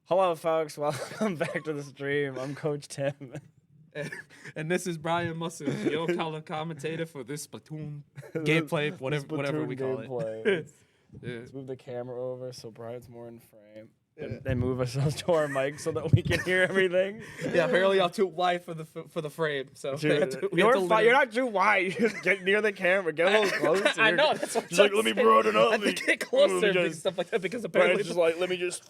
Hello, folks. Welcome back to the stream. I'm Coach Tim. And this is Brian Musso, your color commentator for this Splatoon gameplay, whatever we call it. Let's move the camera over so Brian's more in frame. And move ourselves to our mic so that we can hear everything. Yeah, apparently I'm too wide for the frame. So you're not too wide. You just get near the camera. Get a little closer. I know. That's what just like, let me broaden up. I think get closer and stuff like that because apparently Brian's just like, let me just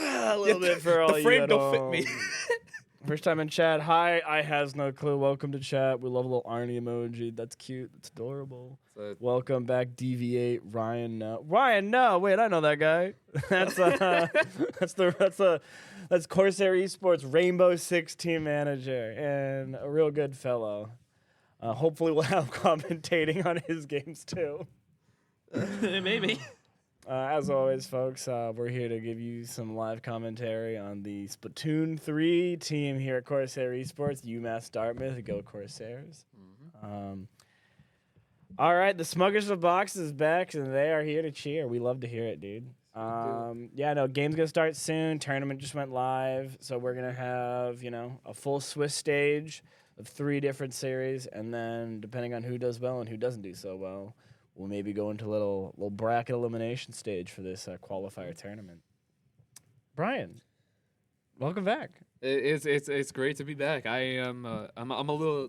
a little bit for all the you frame at don't home. fit me. First time in chat. Hi, I has no clue. Welcome to chat. We love a little Arnie emoji. That's cute. That's adorable. Welcome back, Deviate. Ryan, no. Ryan, no. Wait, I know that guy. That's Corsair Esports Rainbow Six team manager and a real good fellow. Hopefully, we'll have commentating on his games too. Maybe. As always, folks, we're here to give you some live commentary on the Splatoon 3 team here at Corsair Esports, UMass Dartmouth. Go Corsairs. All right, the Smuggers of Box is back, and they are here to cheer. We love to hear it, dude. Yeah, no, game's going to start soon. Tournament just went live, so we're going to have, a full Swiss stage of 3 different series, and then depending on who does well and who doesn't do so well, we'll maybe go into a little bracket elimination stage for this qualifier tournament. Brian, welcome back. It's great to be back. I'm a little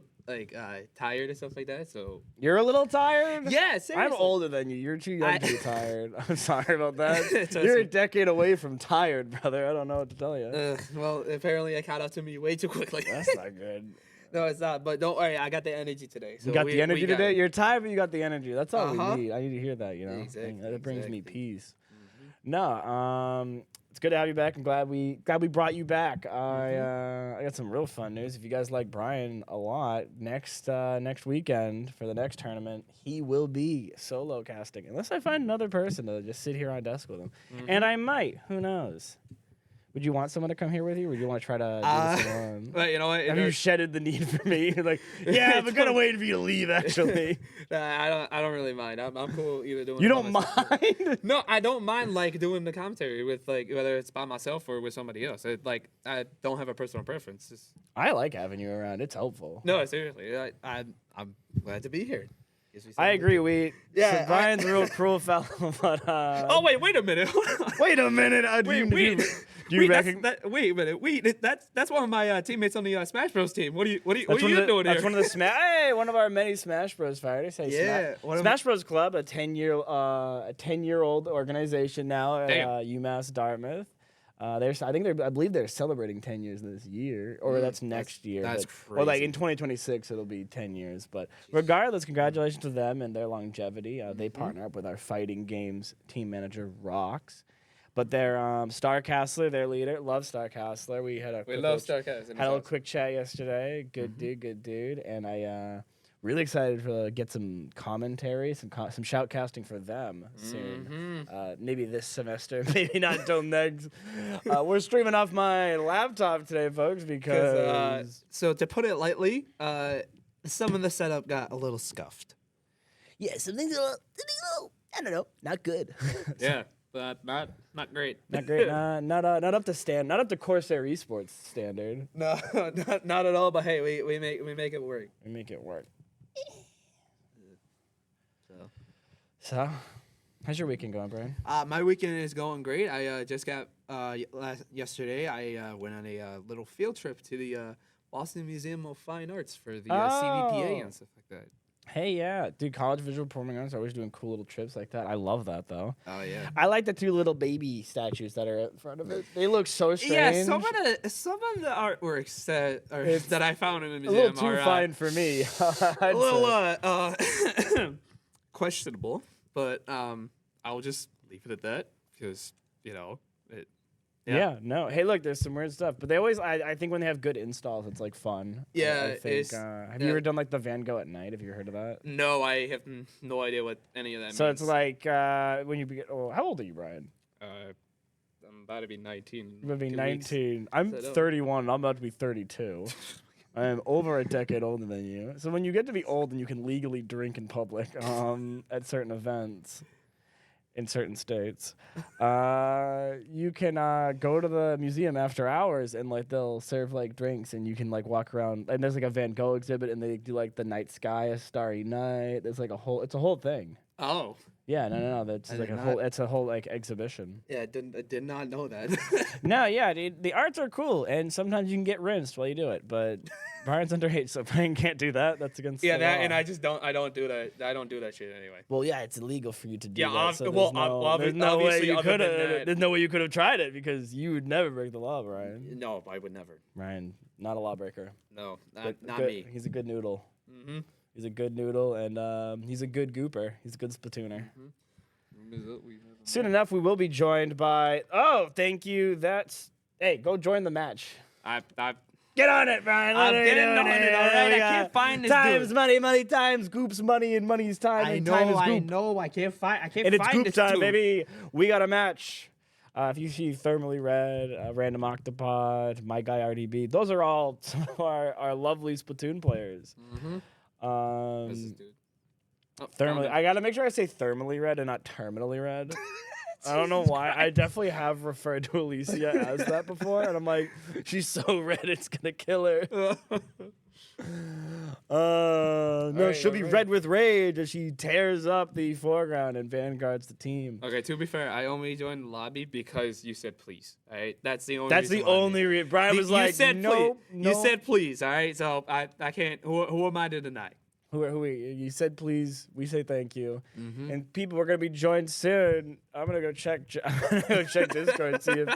tired and stuff like that. So you're a little tired? Yeah, seriously. I'm older than you. You're too young to be tired. I'm sorry about that. You're a decade away from tired, brother. I don't know what to tell you. Well, apparently I caught up to me way too quickly. That's not good. No, it's not. But don't worry, I got the energy today. So you got the energy today? You're tired, but you got the energy. That's all we need. I need to hear that, Exactly, that brings me peace. No, it's good to have you back. I'm glad we brought you back. I got some real fun news. If you guys like Brian a lot, next weekend for the next tournament, he will be solo casting. Unless I find another person to just sit here on desk with him. And I might. Who knows? Would you want someone to come here with you, or would you want to try to do this alone? But you know what? Have you shedded the need for me? Like, yeah, I'm gonna wait for you to leave. Actually, I don't really mind. I'm cool either doing. You don't mind? No, I don't mind doing the commentary with whether it's by myself or with somebody else. I don't have a personal preference. I like having you around. It's helpful. No, seriously, I'm glad to be here. I agree. So Brian's a real cruel fellow, but oh wait a minute. Wait a minute. Do you wait a minute. Wait, that's one of my teammates on the Smash Bros team. What are you doing here? That's one of the one of our many Smash Bros fighters. Hey, yeah, Smash Bros Club, a 10-year-old organization now at UMass Dartmouth. I believe they're celebrating 10 years this year, or that's next year. That's crazy. Or in 2026, it'll be 10 years. But regardless, congratulations to them and their longevity. They partner up with our fighting games team manager, Rocks. But they're Starcastler, their leader. Love Starcastler. We love Starcastler. Had a little quick chat yesterday. Good dude. And I really excited to get some commentary, some shoutcasting for them soon. Maybe this semester, maybe not until next. We're streaming off my laptop today, folks, because so to put it lightly, some of the setup got a little scuffed. Yeah, some things I don't know, not good. Yeah. But not great. Not great. Not up to Corsair Esports standard. No, not at all. But hey, we make it work. We make it work. So, how's your weekend going, Brian? My weekend is going great. I just got yesterday. I went on a little field trip to the Boston Museum of Fine Arts for the CVPA and stuff like that. Hey, yeah. Dude, College Visual Performing Arts are always doing cool little trips like that. I love that, though. Oh, yeah. I like the 2 little baby statues that are in front of it. They look so strange. Yeah, some of the artworks that I found in the museum a little too fine for me. A little questionable, but I'll just leave it at that because, it... Yeah, no. Hey, look, there's some weird stuff, but they always. I think when they have good installs, it's fun. Yeah, I think. Have you ever done the Van Gogh at night? Have you heard of that? No, I have no idea what any of that means. So it's when you get. Oh, how old are you, Brian? I'm about to be 19. I'm about to be 19. I'm 31. And I'm about to be 32. I am over a decade older than you. So when you get to be old and you can legally drink in public, at certain events. in certain states. You can go to the museum after hours and like they'll serve like drinks and you can like walk around and there's like a Van Gogh exhibit and they do like the night sky, a starry night. There's like it's a whole thing. Oh. Yeah, no. That's like it's a whole like exhibition. Yeah, I did not know that. No, yeah, dude, the arts are cool and sometimes you can get rinsed while you do it, but Brian's underage, so Brian can't do that. That's against the law. and I don't do that. I don't do that shit anyway. Well, yeah, it's illegal for you to do Yeah, that. So obviously, there's no way you could have tried it because you would never break the law, Brian. No, I would never. Brian, not a lawbreaker. No, Good- not good- me. He's a good noodle. Mm-hmm. He's a good noodle, and he's a good gooper. He's a good splatooner. Soon enough, we will be joined by. Oh, thank you. Hey, go join the match. I Get on it, Brian. I'm getting on it, all right? I can't find this times, dude. money times, Goop's money, and money's time. I and time is know, I Goop. know. I can't find And it's Goop this time, dude. baby. We got a match. If you see Thermally Red, Random Octopod, My Guy RDB, those are all some of our lovely Splatoon players. What's this dude? Oh, Thermally, I gotta make sure I say Thermally Red and not Terminally Red. I don't know why. I definitely have referred to Alicia as that before, and I'm like, she's so red, it's gonna kill her. No, right, she'll be all right. red with rage as she tears up the foreground and vanguards the team. Okay, to be fair, I only joined the lobby because you said please. All right, that's the only. That's the reason why I only did. reason. Brian was You like, said no, please. You said please. All right, so I can't. Who am I to deny? You said please. We say thank you. Mm-hmm. And people are gonna be joined soon. I'm gonna go check. I'm gonna go check Discord and see if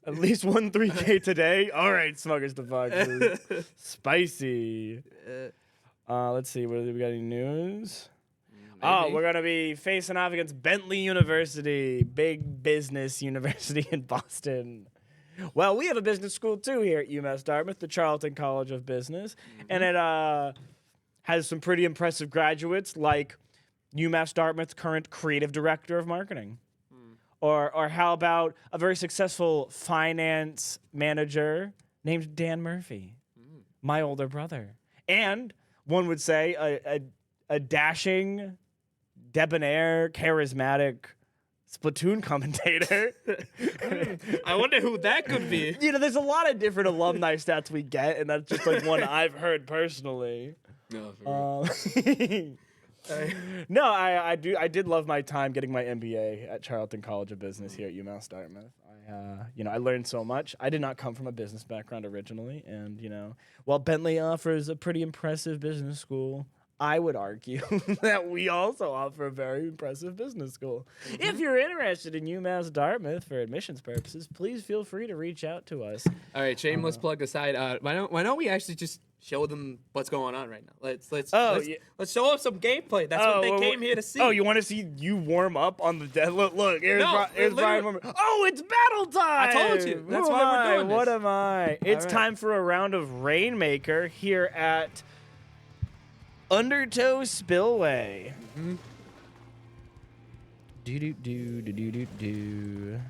at least one 3K today. All right, Smuggers the Foxes. Spicy. Let's see. What do we got? Any news? Oh, we're gonna be facing off against Bentley University, big business university in Boston. Well, we have a business school too here at UMass Dartmouth, the Charlton College of Business, and it has some pretty impressive graduates like UMass Dartmouth's current creative director of marketing. Or how about a very successful finance manager named Dan Murphy, my older brother. And one would say a dashing, debonair, charismatic Splatoon commentator. I wonder who that could be. You know, there's a lot of different alumni stats we get, and that's just like one I've heard personally. No, No, I did love my time getting my MBA at Charlton College of Business here at UMass Dartmouth. I learned so much. I did not come from a business background originally, and while Bentley offers a pretty impressive business school, I would argue that we also offer a very impressive business school. If you're interested in UMass Dartmouth for admissions purposes, please feel free to reach out to us. All right, shameless plug aside. Why don't we actually just show them what's going on right now? Let's show up some gameplay. That's what they came here to see. Oh, you want to see you warm up on the dead? Look, here's, here's Brian warming. Oh, it's battle time! I told you. That's why we're doing this. What am I? It's right. time for a round of Rainmaker here at Undertow Spillway. Do.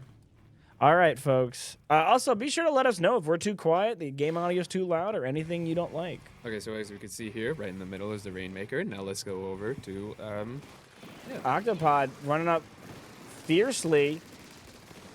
All right, folks. Also, be sure to let us know if we're too quiet, the game audio is too loud, or anything you don't like. Okay, so as we can see here, right in the middle is the Rainmaker. Now let's go over to Octopod running up fiercely.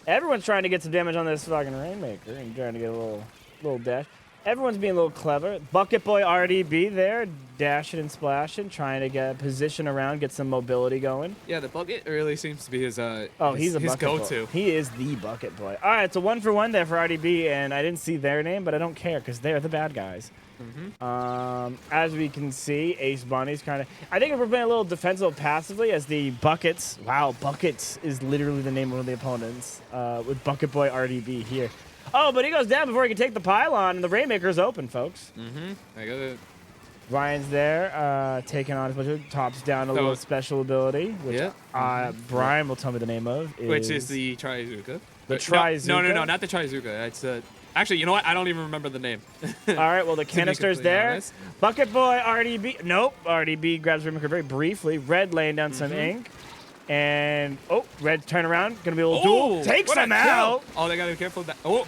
Everyone's trying to get some damage on this fucking Rainmaker and trying to get a little dash. Everyone's being a little clever. Bucket Boy RDB there, dashing and splashing, trying to get a position around, get some mobility going. Yeah, the bucket really seems to be his he's a his bucket go-to. boy. He is the Bucket Boy. All right, so 1 for 1 there for RDB, and I didn't see their name, but I don't care because they're the bad guys. As we can see, Ace Bunny's kind of... I think if we're playing a little defensive passively as the Buckets... Wow, Buckets is literally the name of one of the opponents with Bucket Boy RDB here. Oh, but he goes down before he can take the pylon, and the Rainmaker's open, folks. I got it. Ryan's there, taking on his bunch of tops down a little special ability, which Brian will tell me the name of. Which is the Trizuka. The Trizuka? No, not the Trizuka. It's actually, you know what? I don't even remember the name. All right, well, the canister's there. Honest. Bucket Boy, RDB. Nope, RDB grabs Rainmaker very briefly. Red laying down some ink. And, Red turn around. Going to be a little duel. Takes him out. Oh, they got to be careful of that. Oh.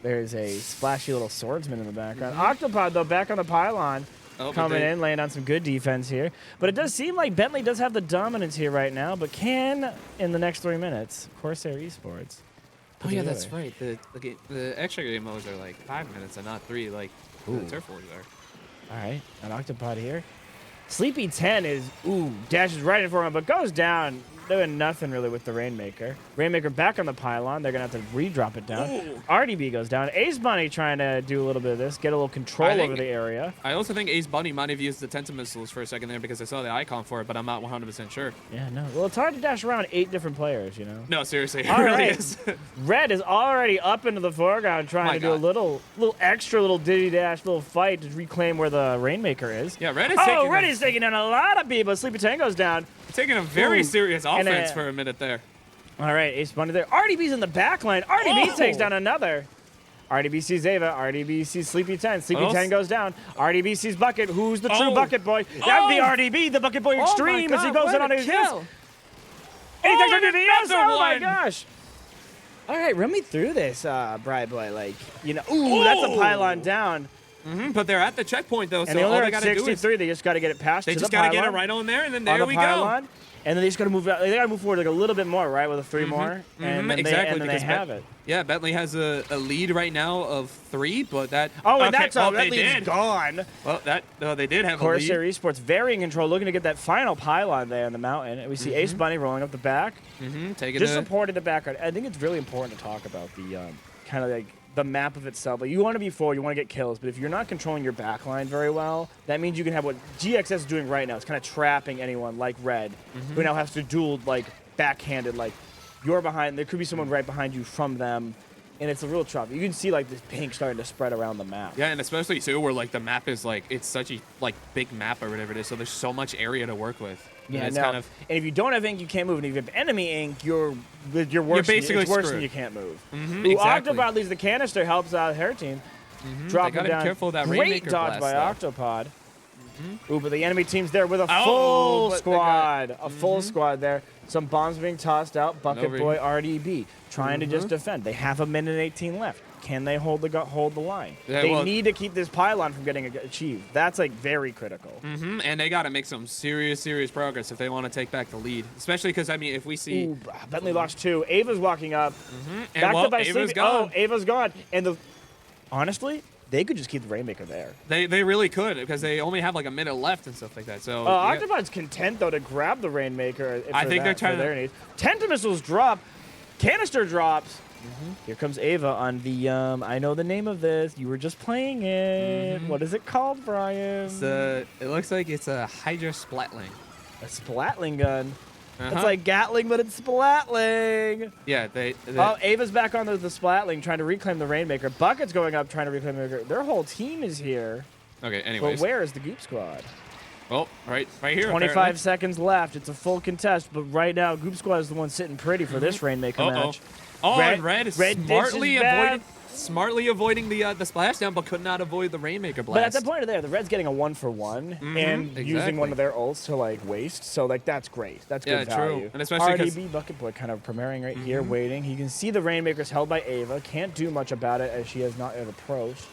There's a splashy little swordsman in the background. Octopod, though, back on the pylon. coming in, laying on some good defense here. But it does seem like Bentley does have the dominance here right now, but can, in the next 3 minutes, Corsair Esports. Oh, yeah, that's right. The extra game modes are like 5 minutes and not 3 like the turf wars are. All right, an Octopod here. Sleepy 10 is, dashes right in for him, but goes down. Doing nothing really with the Rainmaker. Rainmaker back on the pylon. They're going to have to re-drop it down. RDB goes down. Ace Bunny trying to do a little bit of this, get a little control over the area. I also think Ace Bunny might have used the Tenta missiles for a second there because I saw the icon for it, but I'm not 100% sure. Yeah, no. Well, it's hard to dash around 8 different players, you know? No, seriously. It really is. Red is already up into the foreground trying to do a little extra little diddy dash, little fight to reclaim where the Rainmaker is. Yeah, Red is taking down a lot of people. Sleepy 10 goes down. Taking a very serious offense for a minute there. All right, Ace Bunny there. RDB's in the back line. RDB takes down another. RDB sees Ava. RDB sees Sleepy 10. Sleepy 10 goes down. RDB sees Bucket. Who's the true Bucket Boy? That's the RDB, the Bucket Boy Extreme, as he goes in on his kill. And he takes down the Oh my gosh. All right, run me through this, Bright Boy. Like, you know, that's a pylon down. But they're at the checkpoint, though, and so all they got to do is... They just got to get it past They just got to get it right on there, and then there we go. And then they just got to move. They got to move forward like a little bit more, right, with a 3 more, and then they have it. Yeah, Bentley has a lead right now of 3, but that. And that's that lead's gone. Well, they did have Corsair a lead. Esports very in control, looking to get that final pylon there in the mountain. And we see Ace Bunny rolling up the back, just supporting the background. I think it's really important to talk about the kind of like the map of itself. Like, you want to be forward, you want to get kills, but if you're not controlling your backline very well, that means you can have what GXS is doing right now. It's kind of trapping anyone like Red, who now has to duel like backhanded. Like, you're behind, there could be someone right behind you from them, and it's a real trap. You can see like this pink starting to spread around the map. Yeah, and especially too where like the map is like, it's such a like big map or whatever it is, so there's so much area to work with. Yeah, and and if you don't have ink, you can't move. And if you have enemy ink, you're worse. Basically it's worse screwed. than you can't move. Exactly. Octopod leaves the canister, helps out her team. Dropping down. Be careful of that Great Rainmaker dodge by blast, Octopod. But the enemy team's there with a full squad. A full squad there. Some bombs being tossed out. Bucket Boy RDB trying to just defend. They have 1:18 left. Can they hold the line? Yeah, they need to keep this pylon from getting achieved. That's like very critical. And they got to make some serious progress if they want to take back the lead. Especially because, I mean, if we see... Bentley lost 2. Ava's walking up. And Ava's gone. Ava's gone. And honestly, they could just keep the Rainmaker there. They really could, because they only have like a minute left and stuff like that. So Octopod's content, though, to grab the Rainmaker. I think they're trying their needs. Tenta missiles drop. Canister drops. Here comes Ava on the, I know the name of this. You were just playing it. What is it called, Brian? It looks like it's a Hydra Splatling. A Splatling gun. It's like Gatling, but it's Splatling. Yeah, Ava's back on the Splatling, trying to reclaim the Rainmaker. Bucket's going up, trying to reclaim the Rainmaker. Their whole team is here. Okay, anyways. But where is the Goop Squad? Oh, right here. 25 seconds left. It's a full contest, but right now, Goop Squad is the one sitting pretty for this Rainmaker match. And Red is smartly avoiding the splashdown, but could not avoid the Rainmaker blast. But at that point there, the Red's getting a 1-for-1 and using one of their ults to like waste. So like that's great. That's good value. True. And especially RDB Bucket Boy kind of premiering right here, waiting. You can see the Rainmaker's held by Ava. Can't do much about it as she has not yet approached.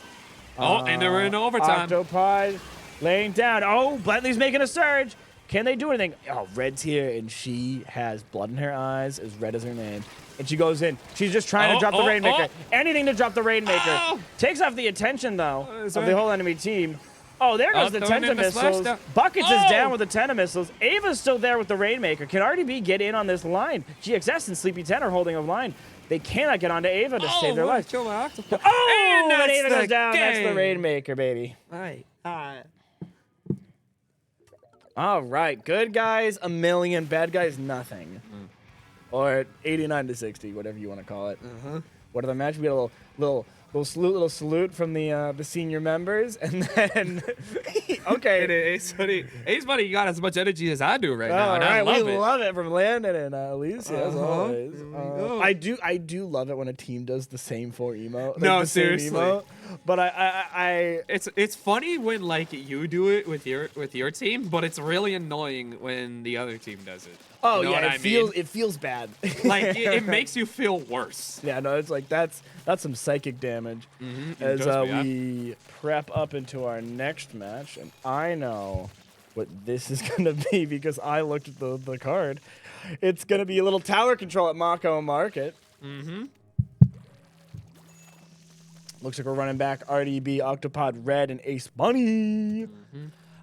And they're in overtime. Octopod laying down. Bentley's making a surge. Can they do anything? Red's here, and she has blood in her eyes, as Red as her name. And she goes in. She's just trying to drop the Rainmaker. Anything to drop the Rainmaker. Takes off the attention, though, of the whole enemy team. There goes the Tenta missiles. Buckets is down with the Tenta missiles. Ava's still there with the Rainmaker. Can RDB get in on this line? GXS and Sleepy 10 are holding a line. They cannot get onto Ava to save their life. Kill my Octopus. And Ava goes down. That's the Rainmaker, baby. All right. Good guys, 1,000,000. Bad guys, nothing. Or 89-60, whatever you want to call it. What other match? We got a little salute from the senior members, and then Ace Buddy, you got as much energy as I do right now, and I love it from Landon and Alicia as always. I do love it when a team does the same 4 emote. No, seriously. But it's funny when like you do it with your team, but it's really annoying when the other team does it. It feels bad. Like it makes you feel worse. Yeah, no, it's like that's That's some psychic damage. As we prep up into our next match, and I know what this is going to be because I looked at the card. It's going to be a little tower control at Mako Market. Looks like we're running back RDB, Octopod Red, and Ace Bunny.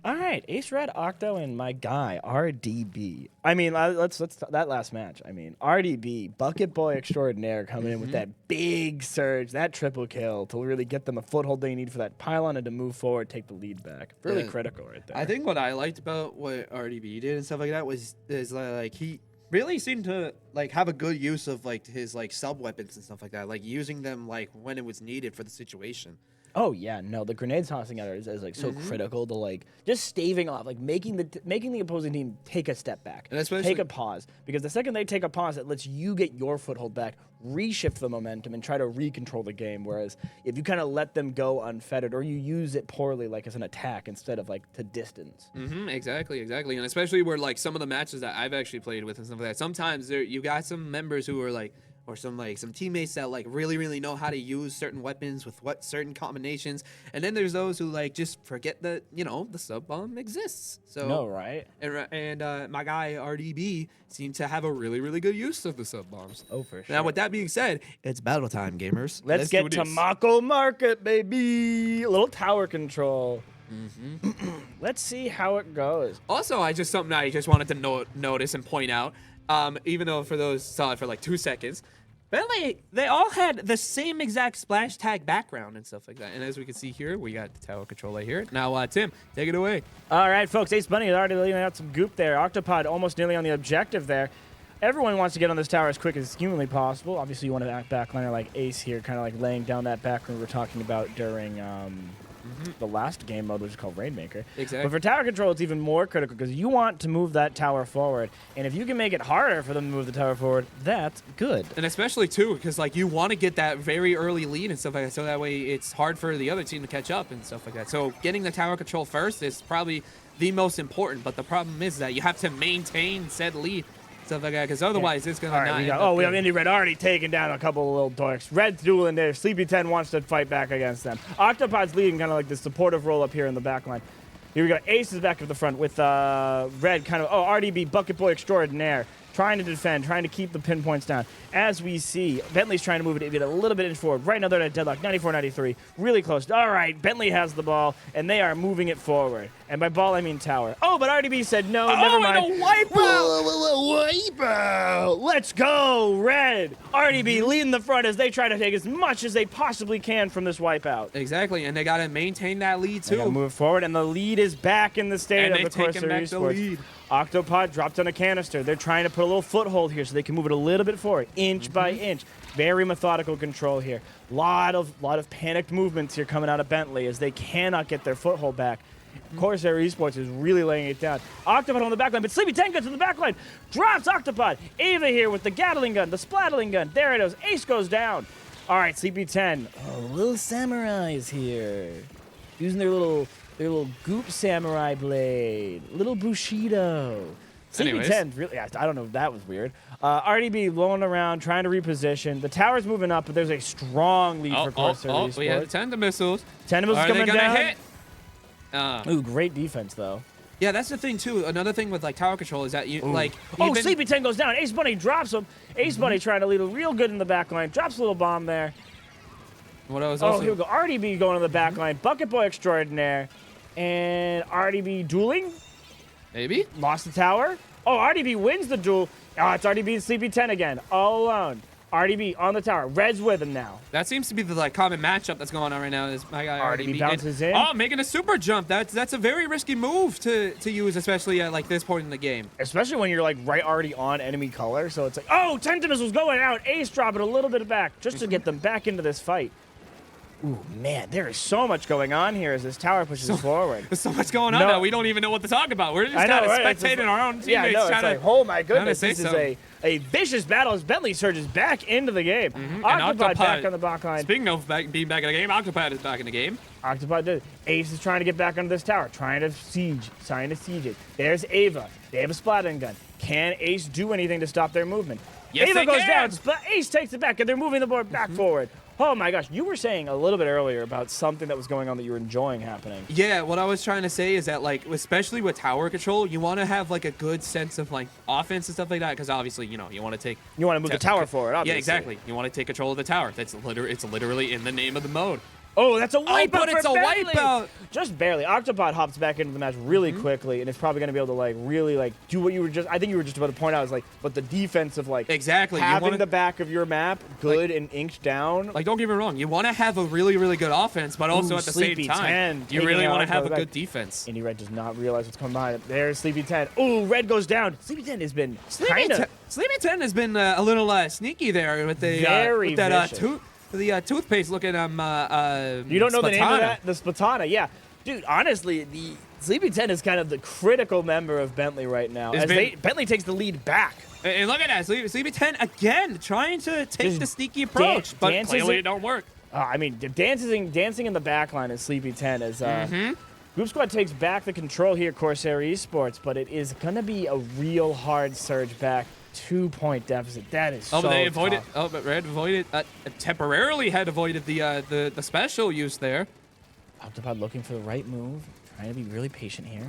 All right, Ace Red, Octo, and my guy RDB. I mean, let's that last match. I mean, RDB, Bucket Boy Extraordinaire, coming in with that big surge, that triple kill to really get them a foothold they need for that pylon and to move forward, take the lead back. Really critical right there. I think what I liked about what RDB did and stuff like that is like he really seemed to like have a good use of like his like sub weapons and stuff like that, like using them like when it was needed for the situation. Oh yeah, no, the grenade tossing out is like so critical to like just staving off, like making the opposing team take a step back, and especially take a pause, because the second they take a pause, it lets you get your foothold back, reshift the momentum, and try to recontrol the game. Whereas if you kind of let them go unfettered, or you use it poorly, like as an attack instead of like to distance. Exactly, and especially where like some of the matches that I've actually played with and stuff like that, sometimes you got some members who are like. Or some teammates that like really know how to use certain weapons with certain combinations, and then there's those who like just forget that the sub bomb exists. So no, right? And my guy RDB seemed to have a really good use of the sub bombs. Oh, for sure. Now with that being said, it's battle time, gamers. Let's get to Mako Market, baby. A little tower control. Let's see how it goes. Also, I just wanted to notice and point out. Even though for those saw it for like 2 seconds, Bentley, they all had the same exact splash tag background and stuff like that. And as we can see here, we got the tower control right here. Now, Tim, take it away. All right, folks. Ace Bunny is already leaving out some goop there. Octopod almost nearly on the objective there. Everyone wants to get on this tower as quick as humanly possible. Obviously, you want to act backliner like Ace here, kind of like laying down that background we were talking about during the last game mode, which is called Rainmaker. Exactly. But for tower control, it's even more critical because you want to move that tower forward. And if you can make it harder for them to move the tower forward, that's good. And especially, too, because like you want to get that very early lead and stuff like that, so that way it's hard for the other team to catch up and stuff like that. So getting the tower control first is probably the most important. But the problem is that you have to maintain said lead. Stuff like that, because otherwise it's going to not we have Indy Red already taking down a couple of little dorks. Red's dueling there. Sleepy 10 wants to fight back against them. Octopod's leading kind of like the supportive role up here in the back line. Here we go. Ace is back at the front with Red kind of, RDB, Bucket Boy Extraordinaire, trying to defend, trying to keep the pinpoints down. As we see, Bentley's trying to move it a little bit inch forward. Right now they're at deadlock, 94-93. Really close. All right, Bentley has the ball, and they are moving it forward. And by ball, I mean tower. Oh, but RDB said no, never mind. And a wipeout! Wipeout! Let's go, Red! RDB leading the front as they try to take as much as they possibly can from this wipeout. Exactly, and they got to maintain that lead, too. They gotta move forward, and the lead is back in the state of the Corsair Esports. Octopod dropped on a canister. They're trying to put a little foothold here so they can move it a little bit forward, inch by inch. Very methodical control here. Lot of panicked movements here coming out of Bentley as they cannot get their foothold back. Corsair Esports is really laying it down. Octopod on the backline, but Sleepy 10 gets to the backline. Drops Octopod. Ava here with the Gatling gun, the splattling gun. There it is. Ace goes down. All right, Sleepy 10. Oh, little samurais here. Using their little goop samurai blade. Little Bushido. Sleepy 10, really, I don't know, that was weird. RDB blowing around, trying to reposition. The tower's moving up, but there's a strong lead for Corsair Esports. We have Tenta missiles. Tenta missiles coming down. Hit? Ooh, great defense, though. Yeah, that's the thing, too. Another thing with, like, tower control is that you, Sleepy 10 goes down. Ace Bunny drops him. Ace Bunny trying to lead a real good in the back line. Drops a little bomb there. What else? Also... here we go. RDB going to the back line. Bucket Boy Extraordinaire. And RDB dueling. Maybe. Lost the tower. Oh, RDB wins the duel. Oh, it's RDB and Sleepy 10 again. All alone. RDB on the tower. Red's with him now. That seems to be the like common matchup that's going on right now. Is my guy RDB bounces in. Oh, making a super jump. That's a very risky move to use, especially at like this point in the game. Especially when you're like already on enemy color. So it's like, oh, Tenta missiles going out. Ace dropping a little bit back just to get them back into this fight. Ooh, man, there is so much going on here as this tower pushes forward. There's so much going on now. We don't even know what to talk about. We're just kind of spectating our own teammates. It's like, oh my goodness, this is a vicious battle as Bentley surges back into the game. Octopod back on the back line. Speaking of being back in the game, Octopod is back in the game. Octopod did. Ace is trying to get back onto this tower, trying to siege it. There's Ava. They have a splattering gun. Can Ace do anything to stop their movement? Yes, Ava goes down. Ace takes it back, and they're moving the board back forward. Oh my gosh, you were saying a little bit earlier about something that was going on that you were enjoying happening. Yeah, what I was trying to say is that, like, especially with tower control, you want to have, like, a good sense of, like, offense and stuff like that, because obviously, you know, you want to take... You want to move the tower forward, obviously. Yeah, exactly. You want to take control of the tower. It's literally in the name of the mode. Oh, that's a wipeout but it's a wipeout. Just barely. Octopod hops back into the match really quickly, and it's probably going to be able to, like, really, like, do what you were just... I think you were just about to point out is, like, but the defense of, like... Exactly. Having the back of your map good and inked down. Like, don't get me wrong. You want to have a really, really good offense, but also at the same time, you really want to have a good defense. Indy Red does not realize what's coming behind it. There's Sleepy 10. Ooh, Red goes down. Sleepy 10 has been kind Sleepy 10 has been a little sneaky there with the very with that toothpaste looking You don't know the name of that? The Splatana, yeah. Dude, honestly, the Sleepy 10 is kind of the critical member of Bentley right now. Bentley takes the lead back. And look at that. Sleepy 10 again trying to take the sneaky approach, but clearly it don't work. I mean, dancing in the back line is Sleepy 10 as Group Squad takes back the control here, Corsair Esports, but it is going to be a real hard surge back. 2-point deficit. That is so they avoided. tough. Oh, but Red avoided. Temporarily had avoided the special use there. Octopod looking for the right move. Trying to be really patient here.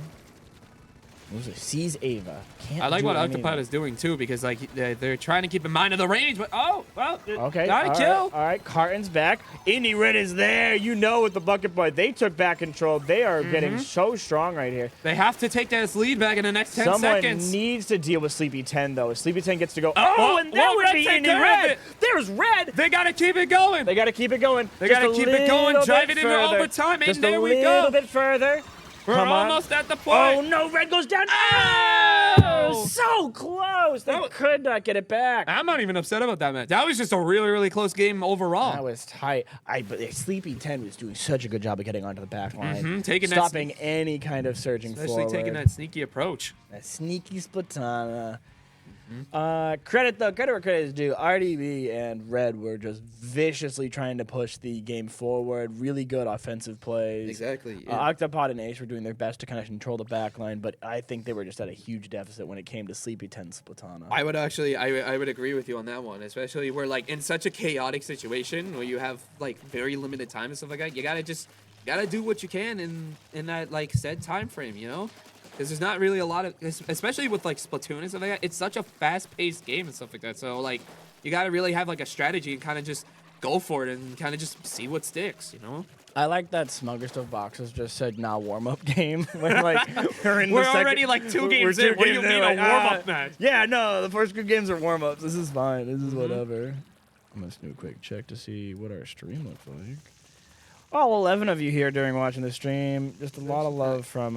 Moves it. Sees Ava. I like what Octopod is doing too, because like they're trying to keep in mind of the range, but okay, got a kill. All right, Carton's back. Indy Red is there. You know, with the bucket boy, they took back control. They are getting so strong right here. They have to take that lead back in the next 10 seconds. Someone needs to deal with Sleepy 10 though. If Sleepy 10 gets to go, and that would Red be take Indy care of Red. it. There's Red. They gotta keep it going. They gotta keep it going. They gotta keep it going. Drive it into overtime, and there we go. Just a little bit further. We're almost at the point. Oh no, Red goes down. Oh, so close. They could not get it back. I'm not even upset about that match. That was just a really, really close game overall. That was tight. But Sleepy 10 was doing such a good job of getting onto the back line, stopping any kind of surging forward. Especially taking that sneaky approach. That sneaky Splatana. Credit where credit is due. RDB and Red were just viciously trying to push the game forward. Really good offensive plays. Exactly. Yeah. Octopod and Ace were doing their best to kind of control the back line, but I think they were just at a huge deficit when it came to Sleepy 10 Splatana. I would agree with you on that one, especially where like in such a chaotic situation where you have like very limited time and stuff like that. You gotta do what you can in that like said time frame, you know. Because there's not really a lot of, especially with like Splatoon and stuff like that, it's such a fast-paced game and stuff like that. So like, you gotta really have like a strategy and kind of just go for it and kind of just see what sticks, you know? I like that Smugger Stuff Boxes just said, nah, warm-up game. When like, we're already like 2 games in. What do you mean a warm-up match? Yeah, no, the first 2 games are warm-ups. This is fine. This is whatever. I'm gonna do a quick check to see what our stream looks like. All 11 of you here during watching the stream. Just a lot of love from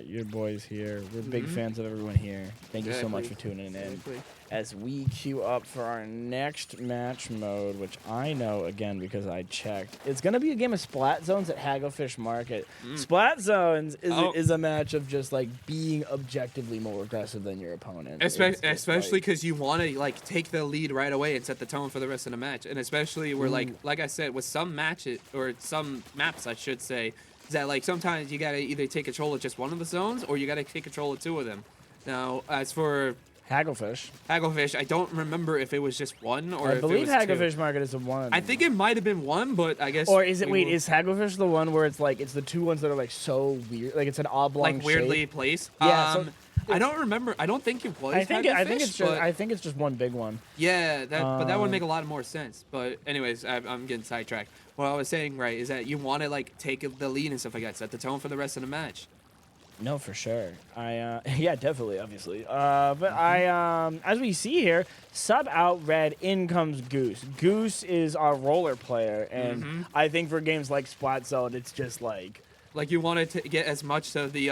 your boys here. We're big fans of everyone here. Thank you so much for tuning in. As we queue up for our next match mode, which I know, again, because I checked, it's going to be a game of Splat Zones at Hagglefish Market. Splat Zones is a match of just, like, being objectively more aggressive than your opponent. Especially because you want to, like, take the lead right away and set the tone for the rest of the match. And especially where, like I said, with some matches, or some maps, I should say, is that, like, sometimes you got to either take control of just one of the zones or you got to take control of 2 of them. Now, as for Hagglefish, I don't remember if it was just one or I believe if it was Hagglefish 2. Market is the one. I think it might have been 1, but I guess. Or is it? Wait, is Hagglefish the one where it's like it's the 2 ones that are like so weird, like it's an oblong, like weirdly shape? placed? Yeah. I don't remember. I don't think it was. I think it's just one big one. Yeah, but that would make a lot more sense. But anyways, I'm getting sidetracked. What I was saying, right, is that you want to like take the lead and stuff like that, set the tone for the rest of the match. No, for sure. Yeah, definitely, obviously. But as we see here, sub out Red, in comes Goose. Goose is our roller player, and I think for games like Splat Zone, it's just like you wanted to get as much of the.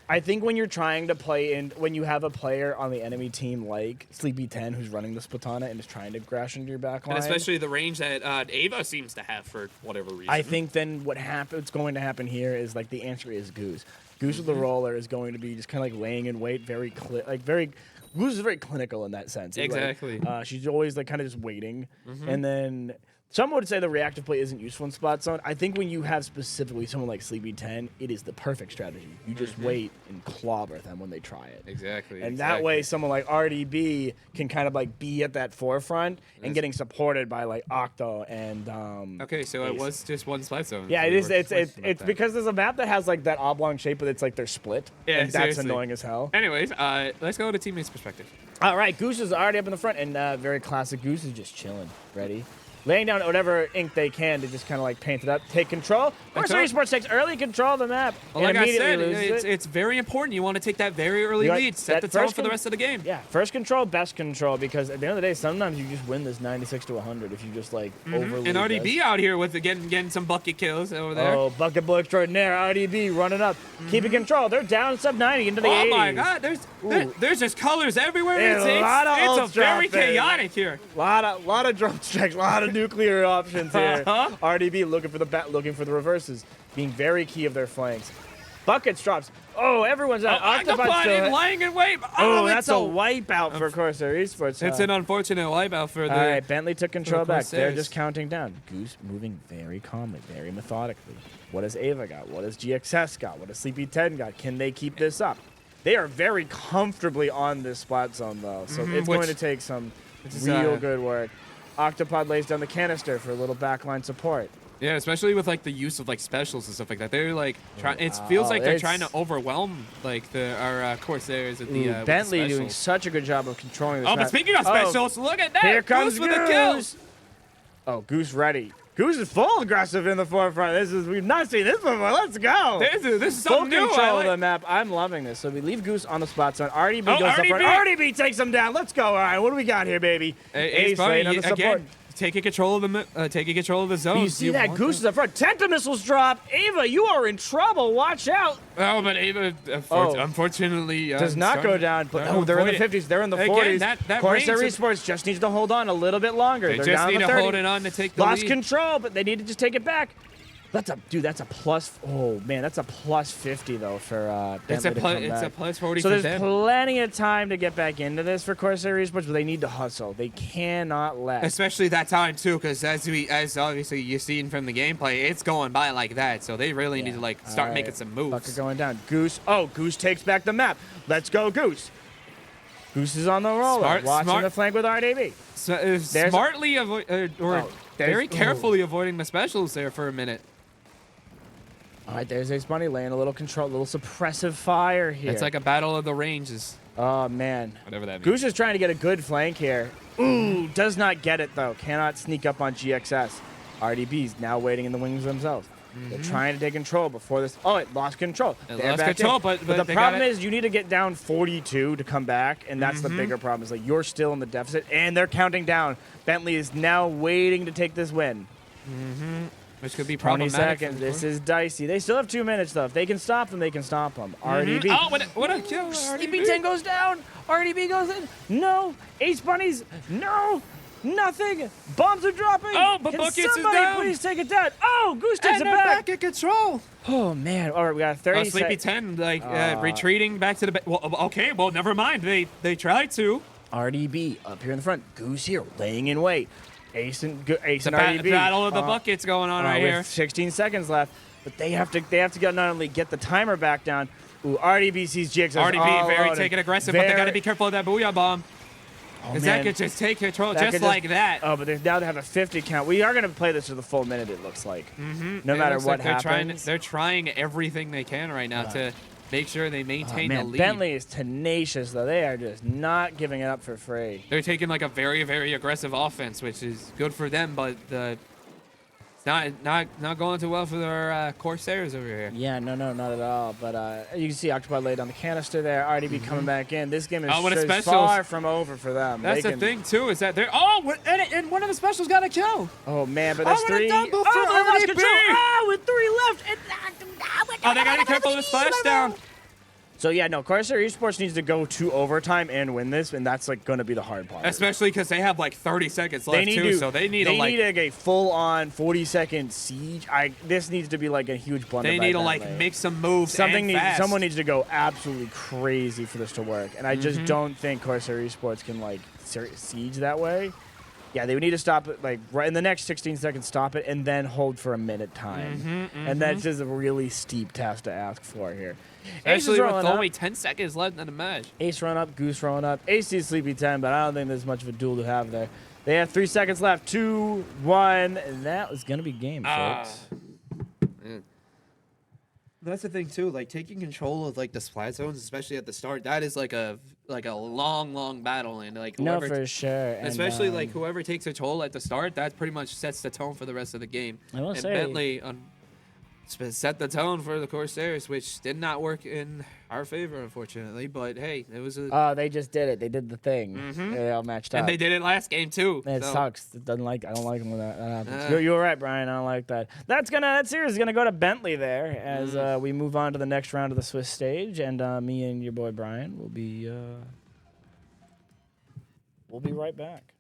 I think when you're trying to play when you have a player on the enemy team like Sleepy 10 who's running the Splatana and is trying to crash into your back line. And especially the range that Ava seems to have for whatever reason. I think then what's going to happen here is like the answer is Goose. Goose with the roller is going to be just kind of like laying in wait, Goose is very clinical in that sense. Exactly. Like, she's always like kind of just waiting, and then Some would say the reactive play isn't useful in spot zone. I think when you have specifically someone like Sleepy 10, it is the perfect strategy. You just wait and clobber them when they try it. Exactly. And that way, someone like RDB can kind of like be at that forefront and getting supported by like Octo and. Okay, so Ace. it was just one spot zone. Yeah, so it we is. were It's questioning about that. because there's a map that has like that oblong shape, but it's like they're split. Yeah, and that's seriously. annoying as hell. Anyways, let's go to teammates' perspective. All right, Goose is already up in the front, and very classic Goose is just chilling, ready. Laying down whatever ink they can to just kind of like paint it up, take control. Corsair Esports takes early control of the map Well, and like I immediately said, loses it. it's very important. You want to take that very early You got lead, set that the tone first for the rest of the game. Yeah, first control, best control, because at the end of the day, sometimes you just win this 96 to 100 if you just like overlead. And RDB out here with getting some bucket kills over there. Oh, bucket blow extraordinaire, RDB running up, keeping control. They're down sub 90 into the 80s. Oh my God! There's just colors everywhere. Yeah, It's a lot of it's ults a very dropping. chaotic here. Lot of drone strikes, a lot of nuclear options here. RDB looking for the reverses, being very key of their flanks. Buckets drops. Oh, everyone's out. Octopus in lying in wait. Oh, that's a wipeout for Corsair Esports. It's an unfortunate wipeout for the. All right, Bentley took control the back. They're Corsairs. just counting down. Goose moving very calmly, very methodically. What has Ava got? What has GXS got? What has Sleepy 10 got? Can they keep this up? They are very comfortably on this spot zone, though, so it's going to take some real good work. Octopod lays down the canister for a little backline support. Yeah, especially with like the use of like specials and stuff like that. They're like trying. It feels like they're trying to overwhelm like our Corsairs with the with Bentley the doing specials. such a good job of controlling this. Oh, but map. speaking of specials, look at that! Here comes Goose with a kill. Oh, Goose ready. Goose is full aggressive in the forefront. We've not seen this before. Let's go. This is Full something new. control I of like. the map. I'm loving this. So we leave Goose on the spot zone. RDB Oh, goes up front. RDB. RDB takes him down. Let's go. All right, what do we got here, baby? Ace laying on the support. again, taking control of the zone. You see that? Goose is up front. Tenta missiles drop. Ava, you are in trouble. Watch out. Oh, but Ava, unfortunately, Does not go down. But starting to they're in the avoid it. 50s. They're in the Again, 40s. that Corsair range of- Esports just needs to hold on a little bit longer. They They're just down need to to 30. hold it on to take the Lost lead. control, but they needed to take it back. That's a plus. Oh man, that's a plus 50 though for Bentley to come It's a back. plus 40 So for there's them. plenty of time to get back into this for Corsair Esports, but they need to hustle. They cannot let. Especially that time too, because as obviously you've seen from the gameplay, it's going by like that. So they really need to like start making some moves. Bucket going down. Goose. Oh, Goose takes back the map. Let's go, Goose. Goose is on the roll. Watching the flank with RDB. So, smartly very carefully avoiding the specials there for a minute. All right, there's Ace Bunny laying a little suppressive fire here. It's like a battle of the ranges. Oh man. Whatever that means. Goose is trying to get a good flank here. Ooh, does not get it though. Cannot sneak up on GXS. RDB's now waiting in the wings themselves. They're trying to take control before this. Oh, it lost control. It lost control, but the they problem got it. is you need to get down 42 to come back, and that's the bigger problem. Is like you're still in the deficit, and they're counting down. Bentley is now waiting to take this win. Which could be 20 problematic. seconds. This is dicey. They still have 2 minutes though. If they can stop them, they can stop them. RDB. Oh, what a kill! Sleepy RDB. 10 goes down. RDB goes in. No. Ace Bunnies. No. Nothing. Bombs are dropping. Oh, but Can Buckets is somebody down. please take it down? Oh, Goose takes And it they're back. back in control. Oh man. All right, we got 30 Sleepy seconds. 10 retreating back to the. Okay, well never mind. They tried to. RDB up here in the front. Goose here laying in wait. Ace and The RDB. battle of the buckets going on right with here. 16 seconds left, but they have to get not only get the timer back down. Ooh, RDB sees GXS. RDB very taking aggressive, but they got to be careful of that booyah bomb. Because that could just take control just like that. Oh, but now they have a 50 count. We are going to play this to the full minute, it looks like. No matter what happens. They're trying everything they can right now to make sure they maintain the lead. Bentley is tenacious, though. They are just not giving it up for free. They're taking like a very, very aggressive offense, which is good for them, but it's not going too well for their Corsairs over here. Yeah, no, not at all. But you can see Octopod laid on the canister there. RDB coming back in. This game is far from over for them. That's the thing, too, is that they're... Oh, and one of the specials got a kill. Oh, man, but that's three. Double for they lost RDB. control. Oh, with 3 left. Oh, they got to be careful of the splashdown. So, yeah, no, Corsair Esports needs to go to overtime and win this, and that's, like, going to be the hard part. Especially because they have, like, 30 seconds left, so they need a full-on 40-second siege. This needs to be, like, a huge blunder. They need to, like, make some moves Someone fast. needs to go absolutely crazy for this to work, and I just don't think Corsair Esports can, like, siege that way. Yeah, they would need to stop it like right in the next 16 seconds, stop it, and then hold for a minute time. And that's just a really steep task to ask for here. Ace is Especially with rolling up. only 10 seconds left in the match. Ace run up, Goose rolling up. AC Sleepy 10, but I don't think there's much of a duel to have there. They have 3 seconds left. 2, 1, and that was going to be game, folks. Man. That's the thing too, like taking control of like the splat zones, especially at the start. That is like a long battle, and like No, whoever, for sure. And, especially like whoever takes control at the start, that pretty much sets the tone for the rest of the game. I will and say, Bentley set the tone for the Corsairs, which did not work in our favor, unfortunately. But hey, it was a they just did it. They did the thing. They all matched up. and they did it last game too. It so. sucks. I don't like them when that happens. You're right, Brian. I don't like that. That series is gonna go to Bentley there as we move on to the next round of the Swiss stage, and me and your boy Brian will be right back.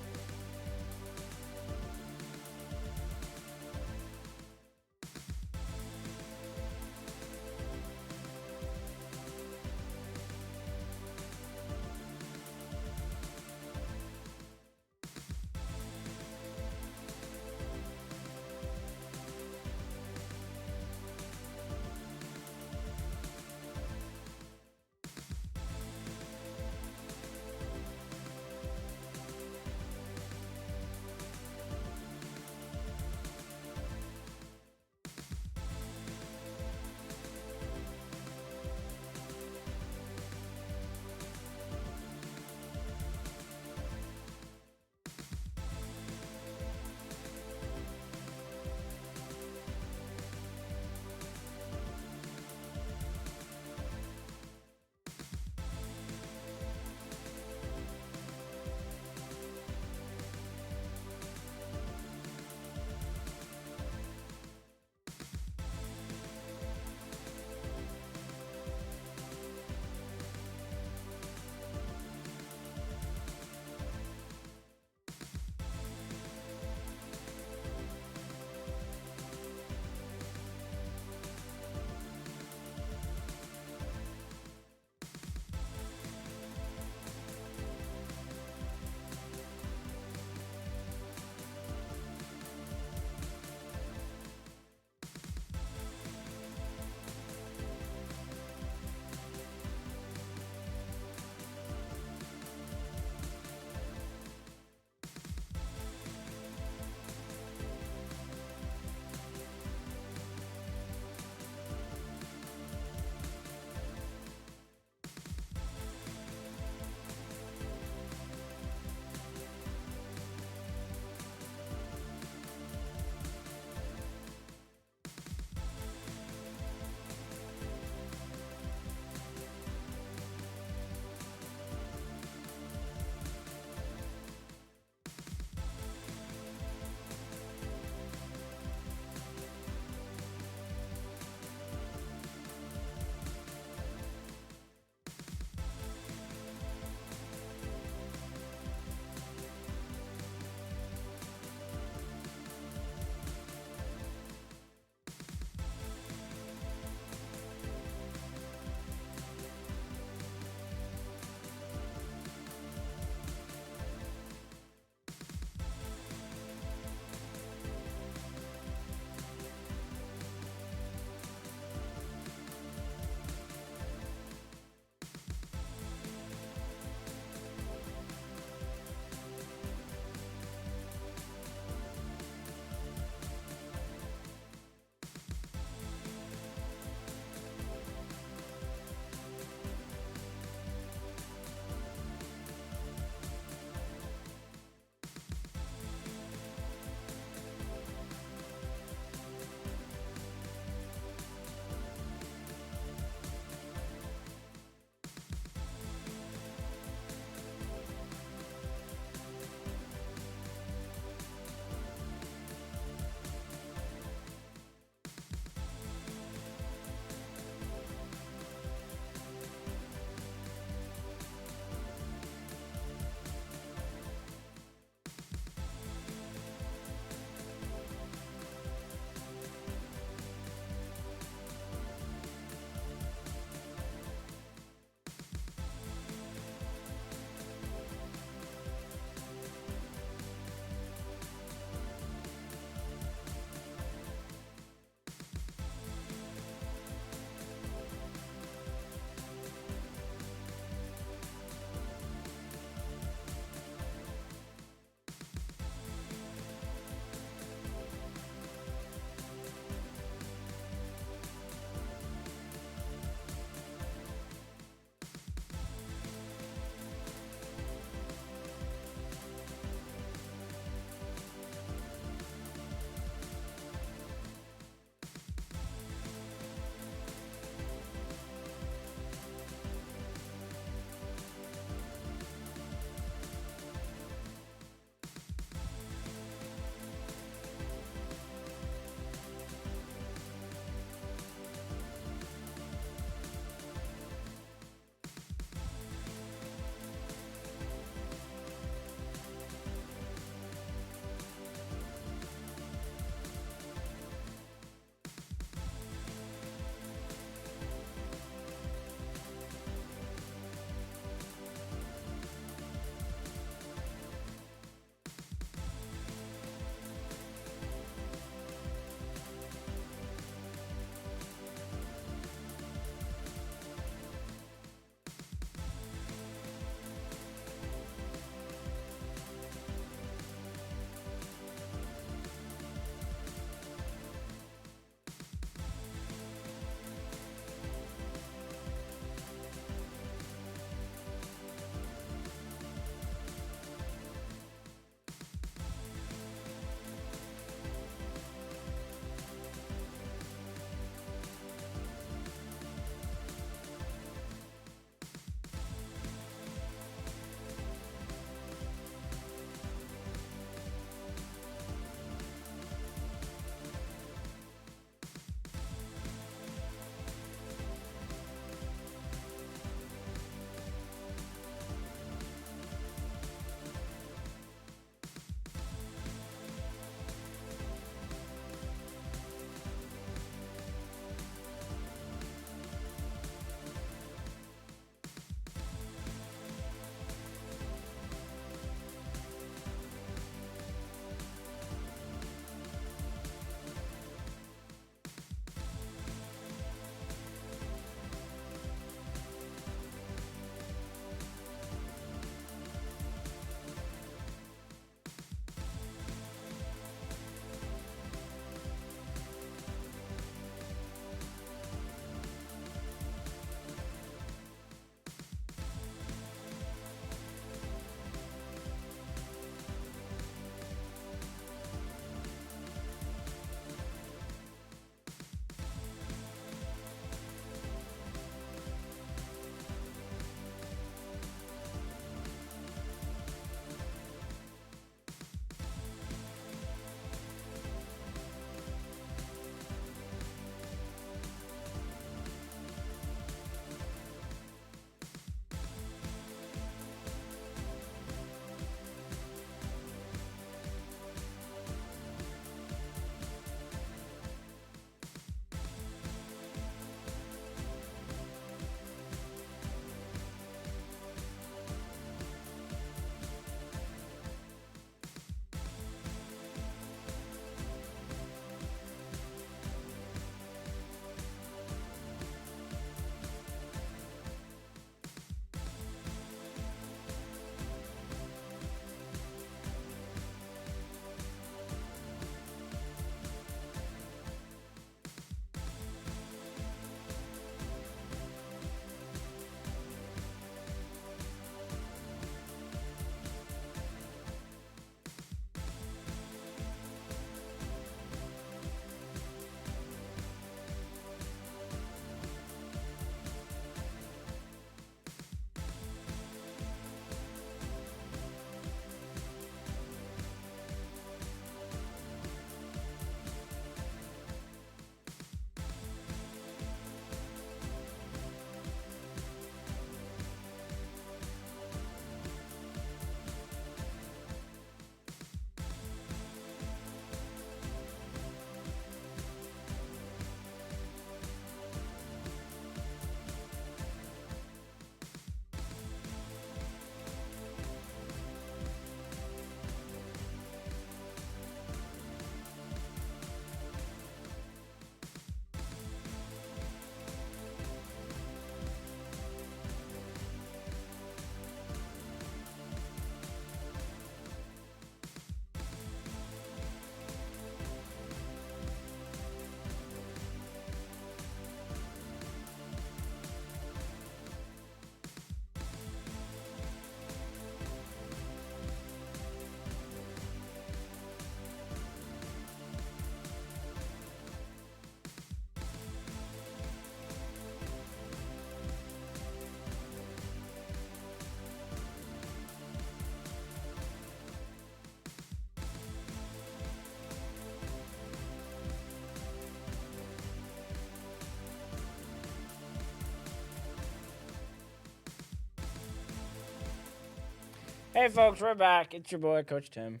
Hey, folks, we're back. It's your boy, Coach Tim.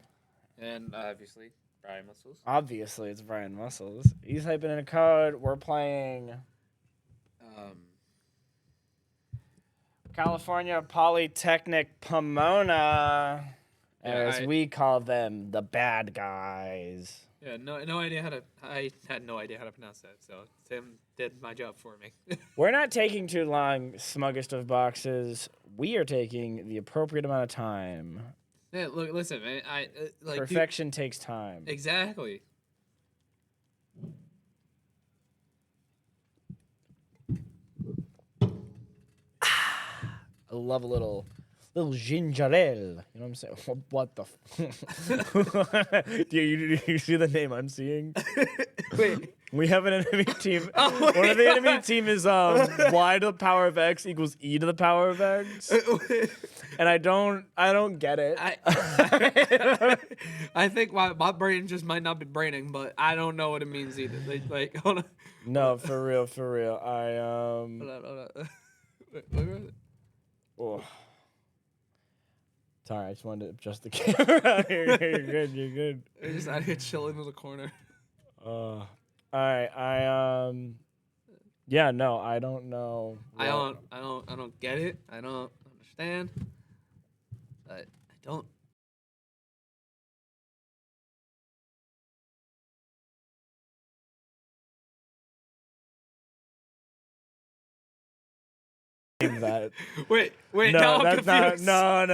And obviously, Brian Muscles. Obviously, it's Brian Muscles. He's typing in a code. We're playing California Polytechnic Pomona, as we call them, the bad guys. Yeah, no idea how to. I had no idea how to pronounce that, so Tim did my job for me. We're not taking too long, smuggest of boxes. We are taking the appropriate amount of time. Yeah, look, listen, man. Perfection takes time. Exactly. I love a little ginger ale. You know what I'm saying? What the? Do you see the name I'm seeing? Wait. We have an enemy team. Oh, One of the enemy team is y to the power of x equals e to the power of x. And I don't get it. I think my brain just might not be braining, but I don't know what it means either. Like hold on. No, for real. I Hold on. Wait, where is it? Oh. Sorry, I just wanted to adjust the camera. You're good. We're just out here chilling in the corner. All right, yeah, no, I don't know. I don't get it. I don't understand. But I don't. That. Wait, No, now I'm that's not. confused. No.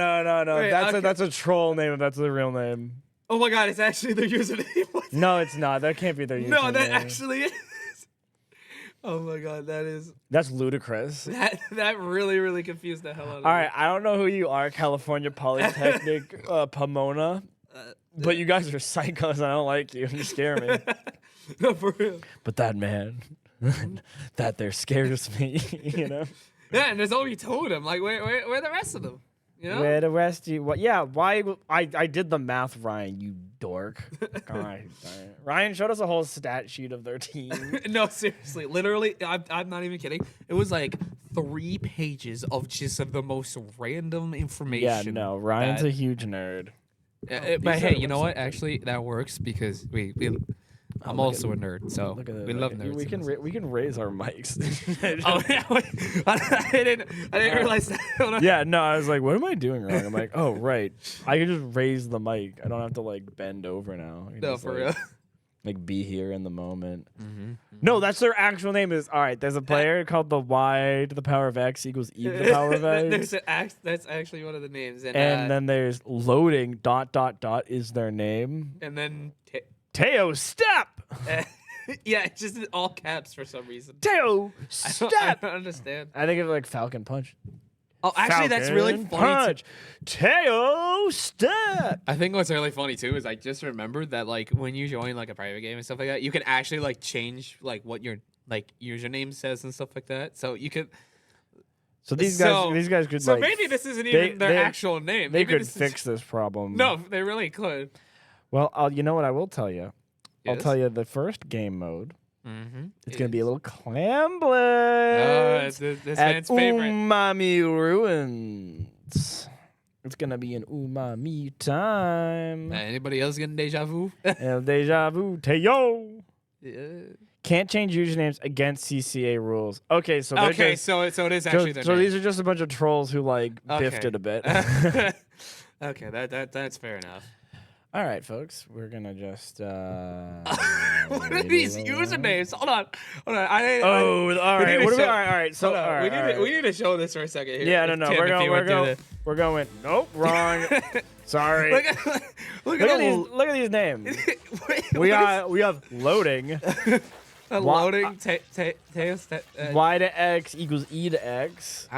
Wait, That's a troll name. If that's the real name. Oh my god, it's actually their username. No, it's not. That can't be their username. No, that actually is. Oh my god, That's ludicrous. that really confused the hell out of me. All right, I don't know who you are, California Polytechnic Pomona, but you guys are psychos. And I don't like you. You scare me. No, for real. But that man, that there scares me. You know. Yeah, and there's only two of them. Like, where are the rest of them? You know? Where the rest you? What? Yeah. Why? I did the math, Ryan. You dork. God, darn it. Ryan showed us a whole stat sheet of their team. No, seriously, literally, I'm not even kidding. It was like 3 pages of just of the most random information. Yeah. No. Ryan's a huge nerd. But hey, you know what? Actually, that works because I'm also a nerd, so we love nerds. We can raise our mics. Oh yeah, I didn't realize that. Yeah, no, I was like, what am I doing wrong? I'm like, oh right, I can just raise the mic. I don't have to like bend over now. I can No, just, for like, real. Like be here in the moment. Mm-hmm. No, that's their actual name. Is all right. There's a player called the y to the power of x equals e to the power of x. That's actually one of the names, and then there's loading ... is their name. And then Teo Step. Yeah, it's just in all caps for some reason. Teo I Step. don't understand. I think of like Falcon Punch. Oh, actually, that's really funny. Punch. Teo Step. I think what's really funny too is I just remembered that like when you join like a private game and stuff like that, you can actually like change like what your like username says and stuff like that. So you could. So these guys could. So like, maybe this isn't even their actual name. They Maybe could fix this problem. No, they really could. Well, you know what I will tell you. Yes? I'll tell you the first game mode. Mm-hmm. It's gonna be a little clam blitz. Oh, it's this man's favorite. Umami Ruins. It's gonna be an umami time. Anybody else getting deja vu? El deja vu, Teo. Yeah. Can't change usernames against CCA rules. Okay, so Okay, so it is actually their so name. these are just a bunch of trolls who like biffed it a bit. Okay, that's fair enough. All right, folks, we're gonna just. What are these usernames? Hold on. All right. What are we? All right. So we need to show this for a second here. Yeah, no. Tim, We're going. Nope, wrong. Sorry. Look Look at these names. We have loading. Loading. Y to X equals E to X.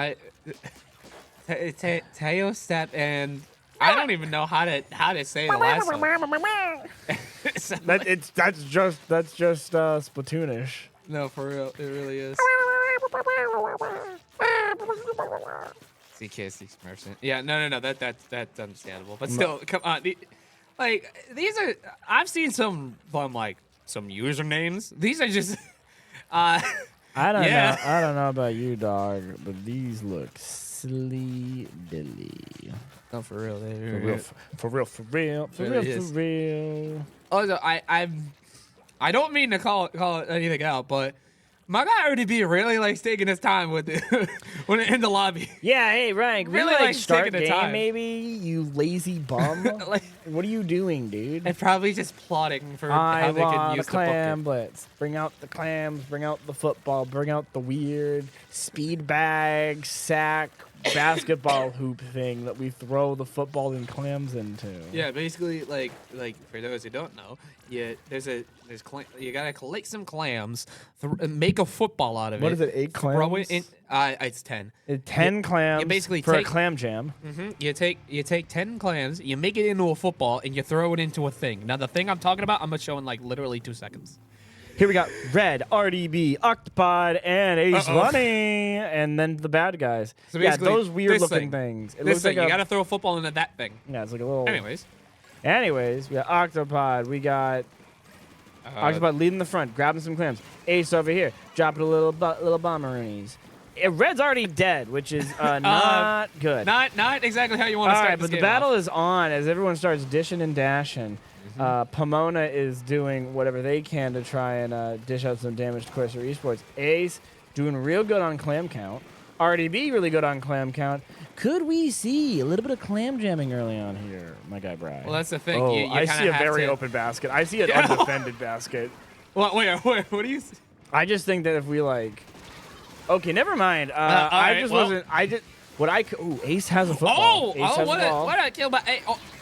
Teo step and. I don't even know how to say the last one. That's just Splatoonish. No, for real, it really is. CKS Smurfs. Yeah, no. That's understandable, but still, come on. These are. I've seen some usernames. These are just. I don't know. I don't know about you, dog, but these look sick. Dizzly Dilly. No, for real. For real. Really is. Also, I don't mean to call it anything out, but my guy already be really like taking his time with it when in the lobby. Yeah, hey Ryan, Really, like like, start taking the game time. maybe, you lazy bum. Like, What are you doing, dude? and probably just plotting for I how they can want a use the clam bucket. blitz. Bring out the clams, bring out the football, bring out the weird speed bag, sack, basketball hoop thing that we throw the football and clams into. Yeah, basically, like for those who don't know, you gotta collect some clams, make a football out of it. What is it, 8 clams? Throw it in. It's 10. 10 clams you basically for take- a clam jam. You take 10 clams, you make it into a football, and you throw it into a thing. Now the thing I'm talking about, I'm gonna show in like literally 2 seconds. Here we got Red, RDB, Octopod, and Ace Bunny, and then the bad guys. So yeah, basically, those weird this looking thing. things. It This looks thing, like you gotta throw a football into that thing. yeah, it's like a little. Anyways, we got Octopod. We got Octopod leading the front, grabbing some clams. Ace over here, dropping a little bomberoonies. Red's already dead, which is not good. not exactly how you want to All start right, this but the game battle off. is on as everyone starts dishing and dashing. Pomona is doing whatever they can to try and dish out some damage to Corsair Esports. Ace doing real good on clam count. RDB really good on clam count. Could we see a little bit of clam jamming early on here, my guy Brian? Well, that's the thing. Oh, You I kinda see a have very to- open basket. I see an undefended basket. Wait, what do you? I just think that if we like, okay, never mind. all I right, just well- wasn't. I just what I. Ooh, Ace has a football. Ace has a ball. What a kill by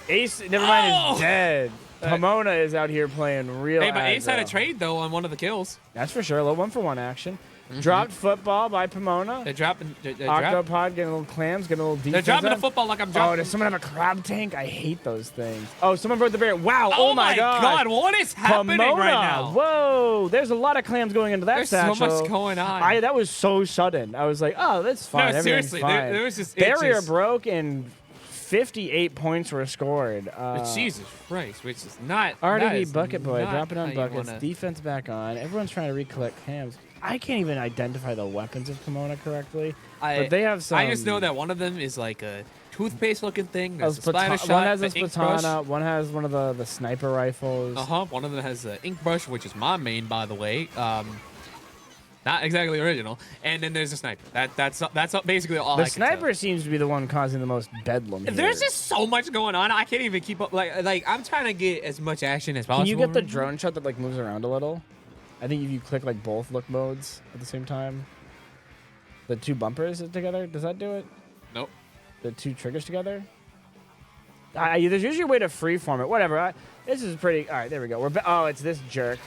Ace, never mind, Oh! is dead. Pomona is out here playing real. Hey, but Ace had a aggro. trade though on one of the kills. That's for sure. A little 1-for-1 action. Dropped football by Pomona. They're dropping. Octopod getting a little clams, getting a little defense. They're dropping the up. football like I'm Oh, dropping. does someone have a crab tank? I hate those things. Oh, someone broke the barrier. Wow. Oh my God. What is happening Pomona. right now? Whoa. There's a lot of clams going into that There's satchel. so much going on. That was so sudden. I was like, oh, that's fine. No, Everything's seriously, fine. there was just barrier just, broke and 58 points were scored. Jesus Christ, which is not. that RDB is Bucket Boy not dropping on how you buckets. wanna- Defense back on. Everyone's trying to recollect clams. I can't even identify the weapons of Pomona correctly. But they have some. I just know that one of them is like a toothpaste-looking thing. There's a Spata- splatter one shot. has a an ink brush. spatana. One has one of the sniper rifles. One of them has an ink brush, which is my main, by the way. Not exactly original. And then there's a sniper. That's basically all The I can tell. sniper seems to be the one causing the most bedlam here. There's just so much going on. I can't even keep up. Like I'm trying to get as much action as possible. Can you get the drone shot that like moves around a little? I think if you click like both look modes at the same time, the two bumpers together, does that do it? Nope. The two triggers together? There's usually a way to freeform it. Whatever. This is pretty. All right, there we go. Oh, it's this jerk.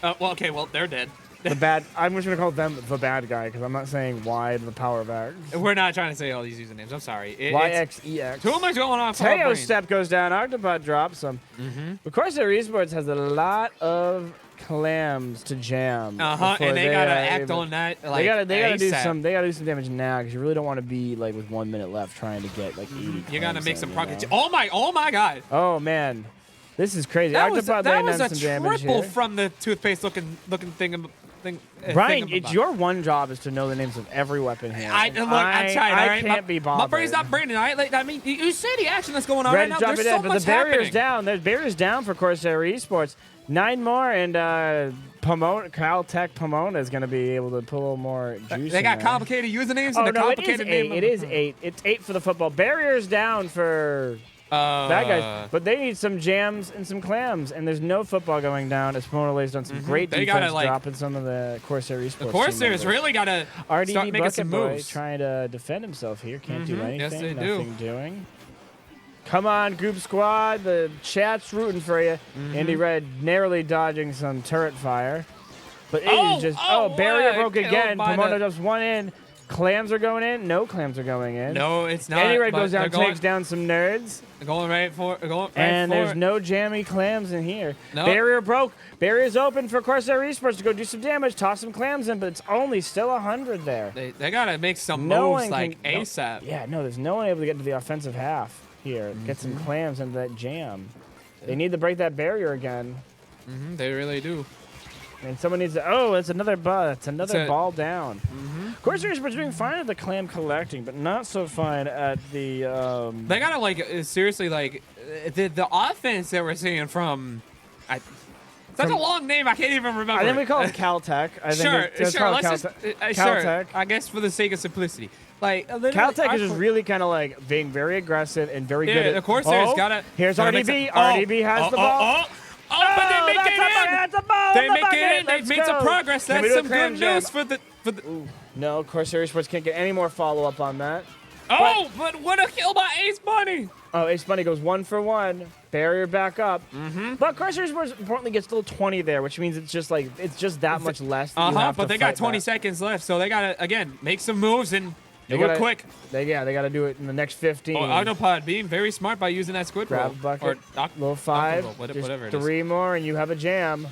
Okay. Well, they're dead. The bad. I'm just gonna call them the bad guy because I'm not saying Y to the power of X. We're not trying to say all these usernames. I'm sorry. YXEX. Too much going on. for our Teo brain. step goes down. Octopod drops some. Of course, Corsair Esports has a lot of clams to jam. before And they gotta are act able- on that. They Like, gotta do ASAP. some. They gotta do some damage now because you really don't want to be like with 1 minute left trying to get like 80. You gotta clams make in, some you progress. know? Oh my God. Oh man, this is crazy. That was Octopod laying down a some damage triple here. from the toothpaste looking thing. Brian, it's your one job is to know the names of every weapon here. I'm trying. All right, I can't be bothered. My brain's not braining. All right, like, I mean, you see the action that's going on Red right now. drop There's it so in, but much the barrier's happening. down. There's barriers down for Corsair Esports. 9 more, and Pomona, Caltech Pomona is going to be able to pull a little more juice. They in got there. complicated usernames Oh and a no, it is complicated 8. name. It is 8. It's 8 for the football. Barriers down for bad guys, but they need some jams and some clams, and there's no football going down as Pomona lays down some great They defense, gotta, like- dropping some of the Corsair Esports. The Corsairs really got to start RDB making Bucket some Boy moves. trying to defend himself here. Can't do anything. Yes, they Nothing do. doing. Come on, group squad. The chat's rooting for you. Andy Red narrowly dodging some turret fire. But it is just barrier what a broke kill again. by Pomona the- just one in. Clams are going in. No clams are going in. No, it's not. Andy Red but goes down, they're going, takes down some nerds. going right for going right And for there's it. no jammy clams in here. No. Barrier broke. Barrier's open for Corsair Esports to go do some damage, toss some clams in, but it's only still 100 there. They got to make some No moves one like can- no- ASAP. Yeah, no, there's no one able to get to the offensive half here. Get some clams into that jam. They need to break that barrier again. They really do. And someone needs to. Oh, it's another ball. It's another a- ball down. Corsair Esports doing fine at the clam collecting, but not so fine at the. They gotta like seriously like the offense that we're seeing from. Such a long name, I can't even remember. I think we call it Caltech. I think Sure, it's sure. called Let's Caltech. just sure. Caltech. I guess for the sake of simplicity, like Caltech is just really kind of like being very aggressive and very good at. of course, there's gotta. Here's gotta RDB. make RDB has the ball. But they make it in. That's a ball. They make it in. They've made some progress. Can we That's do a some clam good jam? news for the. Ooh, no, Corsair Esports can't get any more follow up on that. Oh, but what a kill by Ace Bunny! Oh, Ace Bunny goes 1 for 1. Barrier back up. But Corsair Esports importantly gets still 20 there, which means it's just that much less. That you have But to they got fight 20 back. seconds left, so they gotta again make some moves and They do it gotta- quick. They gotta do it in the next 15. Oh, Octopod being very smart by using that squid Grab roll. a bucket, Or little 5, roll, just whatever it is. 3 more, and you have a jam.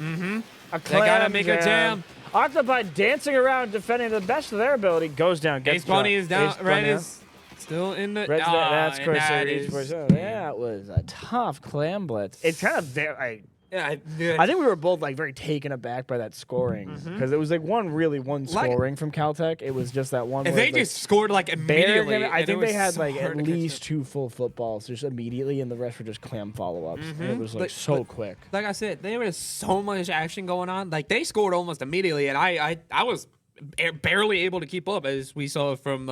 A They gotta clam make a jam. Octopod dancing around, defending the best of their ability, goes down. Gets Ace Bunny is down. Ace Red Bunny is still in the. Red's that's and Corsair that is- Esports. Oh, that was a tough clam blitz. It's kind of very. Yeah, I think we were both like very taken aback by that scoring because it was like one scoring from Caltech. It was just that one. If where, they like, just scored like Bear immediately. I and think it they was had so like hard at to catch least up. 2 full footballs just immediately, and the rest were just clam follow-ups. And it was like But- so but- quick. Like I said, there was so much action going on. Like they scored almost immediately, and I was barely able to keep up, as we saw from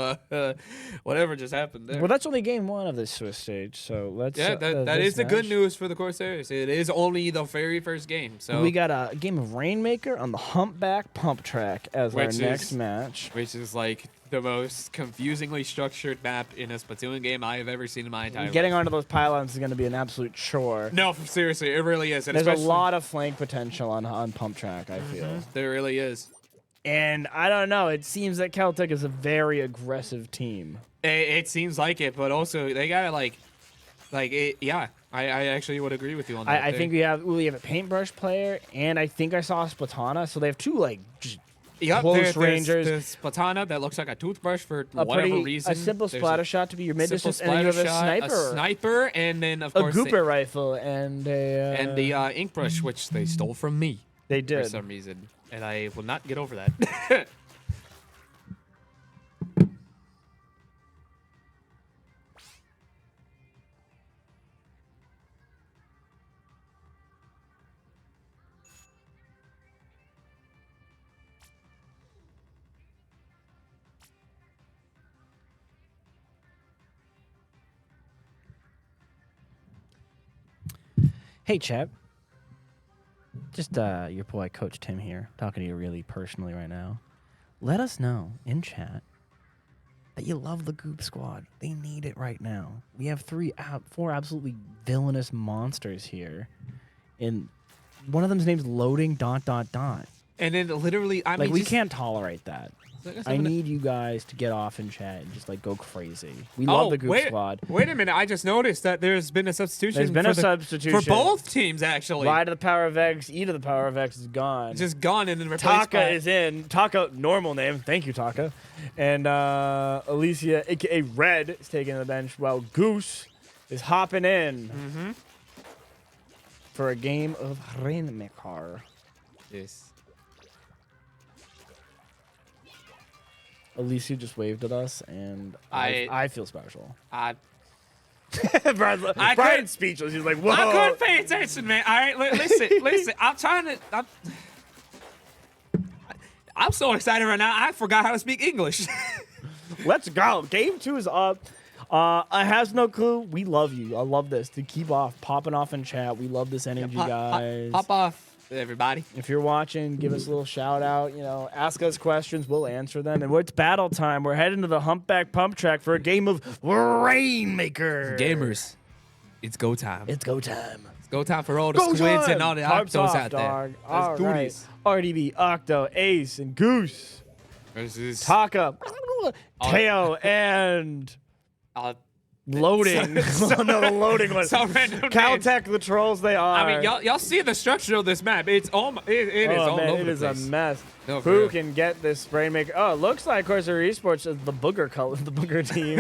whatever just happened there. Well, that's only game 1 of this Swiss stage, so let's. Yeah, that this is the good match. news for the Corsairs. It is only the very first game, so We got a game of Rainmaker on the Humpback Pump Track as our Which next is- match. which is like the most confusingly structured map in a Splatoon game I have ever seen in my entire Getting life. onto those pylons is going to be an absolute chore. No, seriously, it really is. And There's a especially- lot of flank potential on Pump Track, I feel. There really is. And I don't know, it seems that Caltech is a very aggressive team. It seems like it, but also they gotta like it. Yeah, I actually would agree with you on that. I think we have a paintbrush player, and I think I saw a Splatana, so they have 2 like just close rangers. There's Splatana that looks like a toothbrush for a whatever reason. a simple There's splatter shot to be your mid simple distance, and then you have a splatter shot, sniper, a sniper, and then of a course gooper rifle, and a and the ink brush, which they stole from me they for did. some reason, and I will not get over that. Hey, Chap. Just your boy, Coach Tim here, talking to you really personally right now. Let us know in chat that you love the Goop Squad. They need it right now. We have 4 absolutely villainous monsters here, and one of them's name's Loading ... And then literally, I Like, mean, we just- can't tolerate that. like I said, I when- need you guys to get off in chat and just like go crazy. We love the Goop Squad. Wait a minute! I just noticed that there's been a substitution. There's been for a substitution for both teams actually. Y to the power of X, E to the power of X is gone. Just gone and then replaced Taka by is in. Taka, normal name. Thank you, Taka. And Alicia, a.k.a. Red, is taking the bench while Goose is hopping in for a game of Rainmaker. Yes. Alicia just waved at us, and I feel special. Brian's couldn't- speechless. He's like, whoa. I couldn't pay attention, man. All right, listen. I'm trying to. I'm so excited right now. I forgot how to speak English. Let's go. Game 2 is up. I has no clue. We love you. I love this. To keep popping off in chat. We love this energy, guys. Pop off, everybody. If you're watching, give us a little shout out. You know, ask us questions. We'll answer them. And it's battle time. We're heading to the Humpback Pump Track for a game of Rainmaker. Gamers, it's go time. It's go time. It's go time for all the Go squids time. and all the Pipes octos off, out there. dog. Let's All do right. this. RDB, Octo, Ace, and Goose. This is Taka, Teo, and Loading. No, the loading was. So random Caltech, the trolls they are. I mean, y'all see the structure of this map. It's all it is all man, over it the is place. a mess. No, for Who real. can get this Rainmaker? Oh, it looks like Corsair Esports is the booger color, the booger team.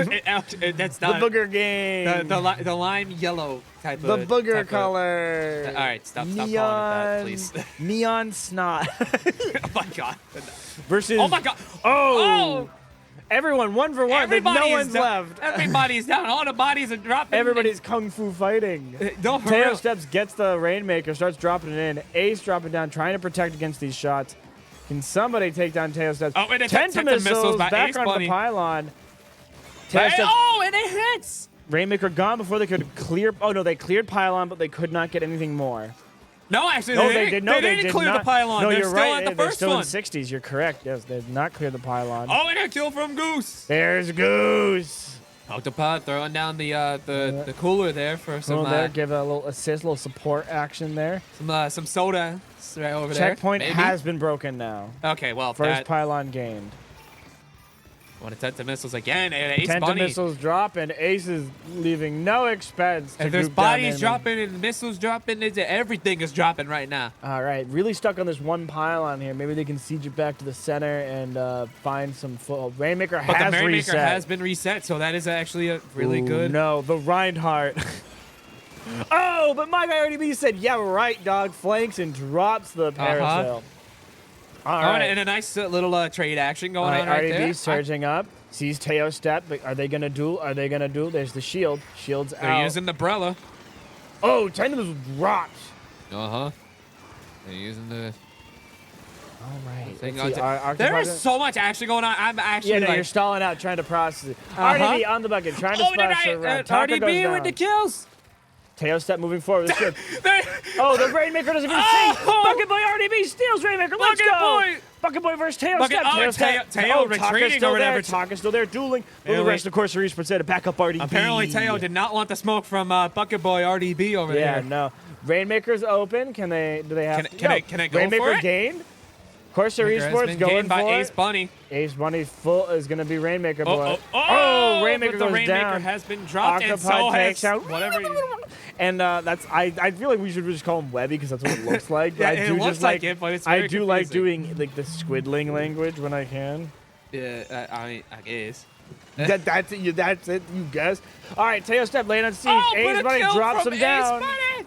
That's The not booger game. the lime yellow type The of booger type of- color. All right, stop calling it that, please. Neon snot. Oh my god. Versus. Oh my god. Oh. Everyone, 1 for 1. Everybody no is one's down. left. Everybody's down. All the bodies are dropping. Everybody's kung fu fighting. No, for Teo real. Steps gets the Rainmaker, starts dropping it in. Ace dropping down, trying to protect against these shots. Can somebody take down Teo Steps? Oh, and it's Tenta missiles by back Ace onto Bunny. the pylon. Teo Steps, Oh, and it hits. Rainmaker gone before they could clear. Oh no, they cleared pylon, but they could not get anything more. No, actually, No, they did. They didn't clear not. the pylon. No, They're you're still right. at the They're first still one. in 60s. You're correct. Yes, they did not clear the pylon. Oh, and a kill from Goose. There's Goose. Octopod throwing down the cooler there for some There, give a little assist, little support action there. some soda right over there. Checkpoint Maybe? has been broken now. Okay, well, First that pylon gained. want to Tenta missiles again. And Ace Tenta Bunny. missiles drop, and Ace is leaving no expense to And there's group down bodies enemy. dropping and missiles dropping. Everything is dropping right now. All right, really stuck on this one pylon here. Maybe they can siege it back to the center and find some foot. Rainmaker But has the Rainmaker reset. has been reset, so that is actually a really Ooh, good. No, the Reinhardt. Oh, but my guy already said, yeah, right, dog. Flanks and drops the parasail. All Oh, right. and a nice little trade action going All right, on right RDB there. surging up. Sees Teo step. But are they going to duel? Are they going to duel? There's the shield. Shield's They're out. using the Brella. Oh, Tenta was dropped. Uh-huh. They're using the All right. thing. Let's see, There Octopod- is so much action going on. I'm actually Yeah, no, like, you're stalling out, trying to process it. Uh-huh. RDB on the bucket, trying to oh, did splash around. Taka goes RDB down. with the kills. Teo step moving forward. This good. There- Oh, the Rainmaker doesn't even Oh! see. Bucket Boy RDB steals Rainmaker. Let's Bucket go. Boy. Bucket Boy versus Teo Bucket- step. oh, Teo and step. Teo Oh, retreating Taka's still or there. whatever. Taka's still there dueling. Well, the Really? rest of Corsair Esports there to back up RDB. Apparently, Teo did not want the smoke from Bucket Boy RDB over Yeah, there. no. Rainmaker's open. Can they? Do they have? Can I go Rainmaker for it? gained. Corsair Rainmaker has Esports been going gained by for Ace it. Bunny. Ace Bunny full is going to be Rainmaker boy. Rainmaker but the goes Rainmaker down. has been dropped, and so Octopod has takes out. whatever. And that's I feel like we should just call him Webby because that's what it looks like. But Yeah, I it do looks just like it, but it's I very do like confusing. doing like the squidling language when I can. Yeah, I guess. That's it. That's it. You guess. All right, Teo step laying on siege. Oh, but Ace a Bunny kill drops from him down. Ace Bunny.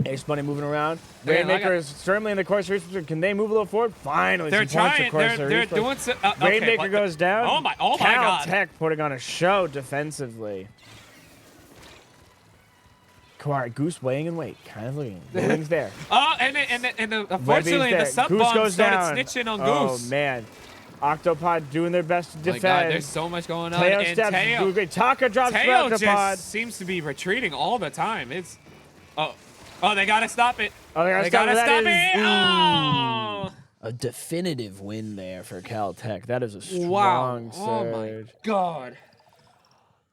Ace Bunny moving around. Man, Rainmaker is firmly in the Corsair Esports. Can they move a little forward? Finally, They're some points trying. for Corsair They're Esports. doing. Okay, Rainmaker what the- goes down. Oh my God. Caltech putting on a show defensively. Quiet Goose weighing in weight, kind of looking. Wings there. Oh, and unfortunately, the Webby's sub there. Goose bomb goes started down. snitching on Oh Goose. man, Octopod doing their best to My defend. God, there's so much going on. Teo And steps. Teo, Doing great. Taka drops Teo Octopod. just seems to be retreating all the time. It's oh, they gotta stop it. Oh, they They gotta That stop is- it. Oh. A definitive win there for Caltech. That is a strong Wow. surge. Oh my God.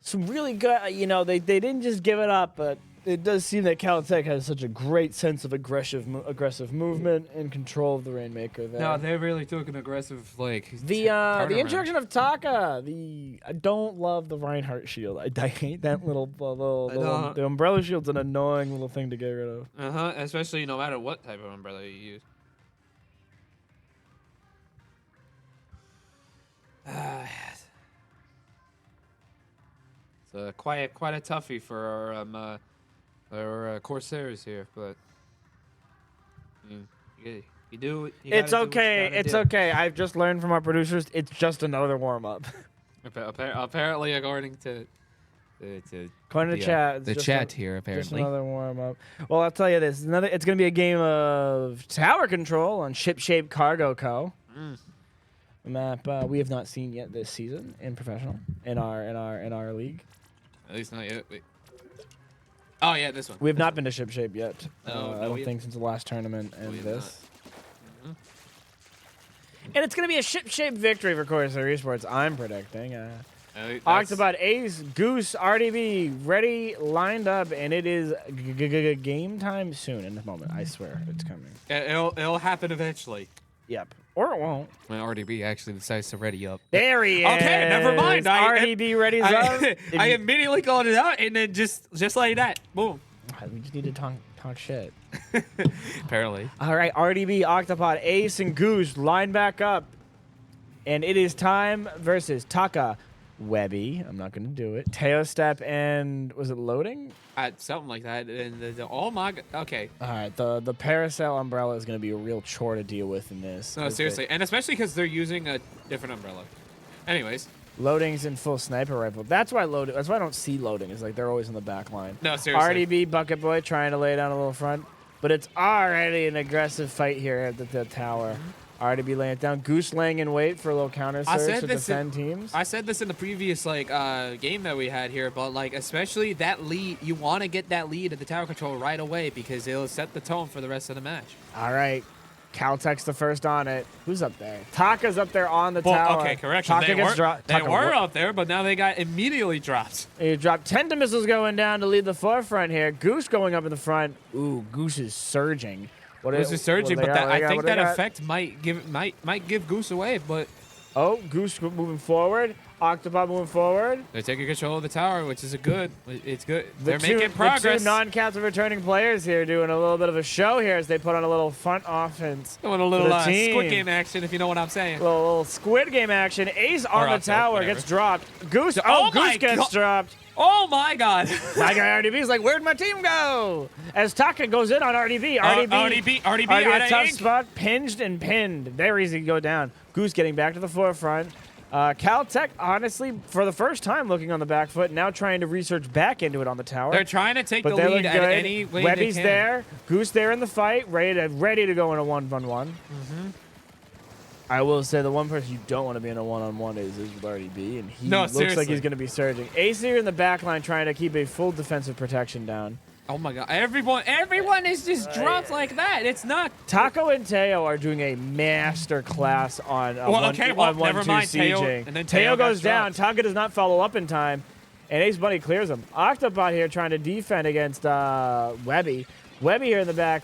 Some really good. They didn't just give it up, but it does seem that Caltech has such a great sense of aggressive movement and control of the Rainmaker there. No, they really took an aggressive The turnaround. introduction of Taka. I don't love the Reinhardt shield. I hate that little the umbrella shield's an annoying little thing to get rid of. Especially no matter what type of umbrella you use. It's quite a toughie for our Corsairs here, but you do. You It's gotta do what you okay. gotta It's do. okay. I've just learned from our producers. It's just another warm up. Apparently, according to According to chat, it's the just chat a- here, Just apparently. another warm up. Well, I'll tell you this. It's going to be a game of tower control on Ship Shape Cargo Co. A map we have not seen yet this season in professional in our league. At least not yet. Wait. Oh yeah, this one. We have not been to Ship Shape yet. No, I no, don't we- think since the last tournament we and have this. And it's going to be a Ship Shape victory for Corsair Esports. I'm predicting. Octopod, Ace, Goose, RDB, ready, lined up, and it is game time soon. In a moment, I swear it's coming. It'll happen eventually. Yep. Or it won't. When RDB actually decides to ready up. There he is. Okay, never mind. RDB ready's up. I immediately called it out, and then just like that, boom. We just need to talk shit. Apparently. All right, RDB, Octopod, Ace, and Goose line back up. And it is time versus Taka, Webby. I'm not going to do it. Teo Step and was it loading? Something like that. And oh my god. Okay. All right, the Parasail umbrella is going to be a real chore to deal with in this. No, seriously. And especially because they're using a different umbrella. Anyways. Loading's in full sniper rifle. That's why That's why I don't see loading. It's like they're always in the back line. No, seriously. RDB, Bucket Boy trying to lay down a little front. But it's already an aggressive fight here at the tower. RDB laying it down. Goose laying in wait for a little counter surge to defend teams. I said this in the previous game that we had here, but especially that lead, you want to get that lead at the tower control right away because it'll set the tone for the rest of the match. All right. Caltech's the first on it. Who's up there? Taka's up there on the tower. Okay, correction. Taka gets dropped. They were up there, but now they got immediately dropped. He dropped. Tenta missiles going down to lead the forefront here. Goose going up in the front. Ooh, Goose is surging. Goose is surging, but I think that effect might give Goose away. But Goose moving forward. Octopod moving forward. They're taking control of the tower, which is it's good. They're making progress. The two non-captain returning players here doing a little bit of a show here as they put on a little front offense. Doing a little Squid Game action, if you know what I'm saying. A little Squid Game action. Ace on the tower gets dropped. Goose. Goose gets dropped. Oh my god. My guy RDB is like, where'd my team go? As Taka goes in on RDB. RDB a tough spot. Pinged and pinned. Very easy to go down. Goose getting back to the forefront. Caltech, honestly, for the first time looking on the back foot, now trying to research back into it on the tower. They're trying to take the lead at any way Webby's they can. there. Goose there in the fight, ready to go in a 1v1. I will say the one person you don't want to be in a one-on-one is with RDB, and he looks like he's going to be surging. Ace here in the back line trying to keep a full defensive protection down. Oh my god. Everyone is just dropped like that. It's not. Taco and Teo are doing a master class on never mind. sieging. And then Teo goes down. Taka does not follow up in time, and Ace Bunny clears him. Octopod here trying to defend against Webby. Webby here in the back.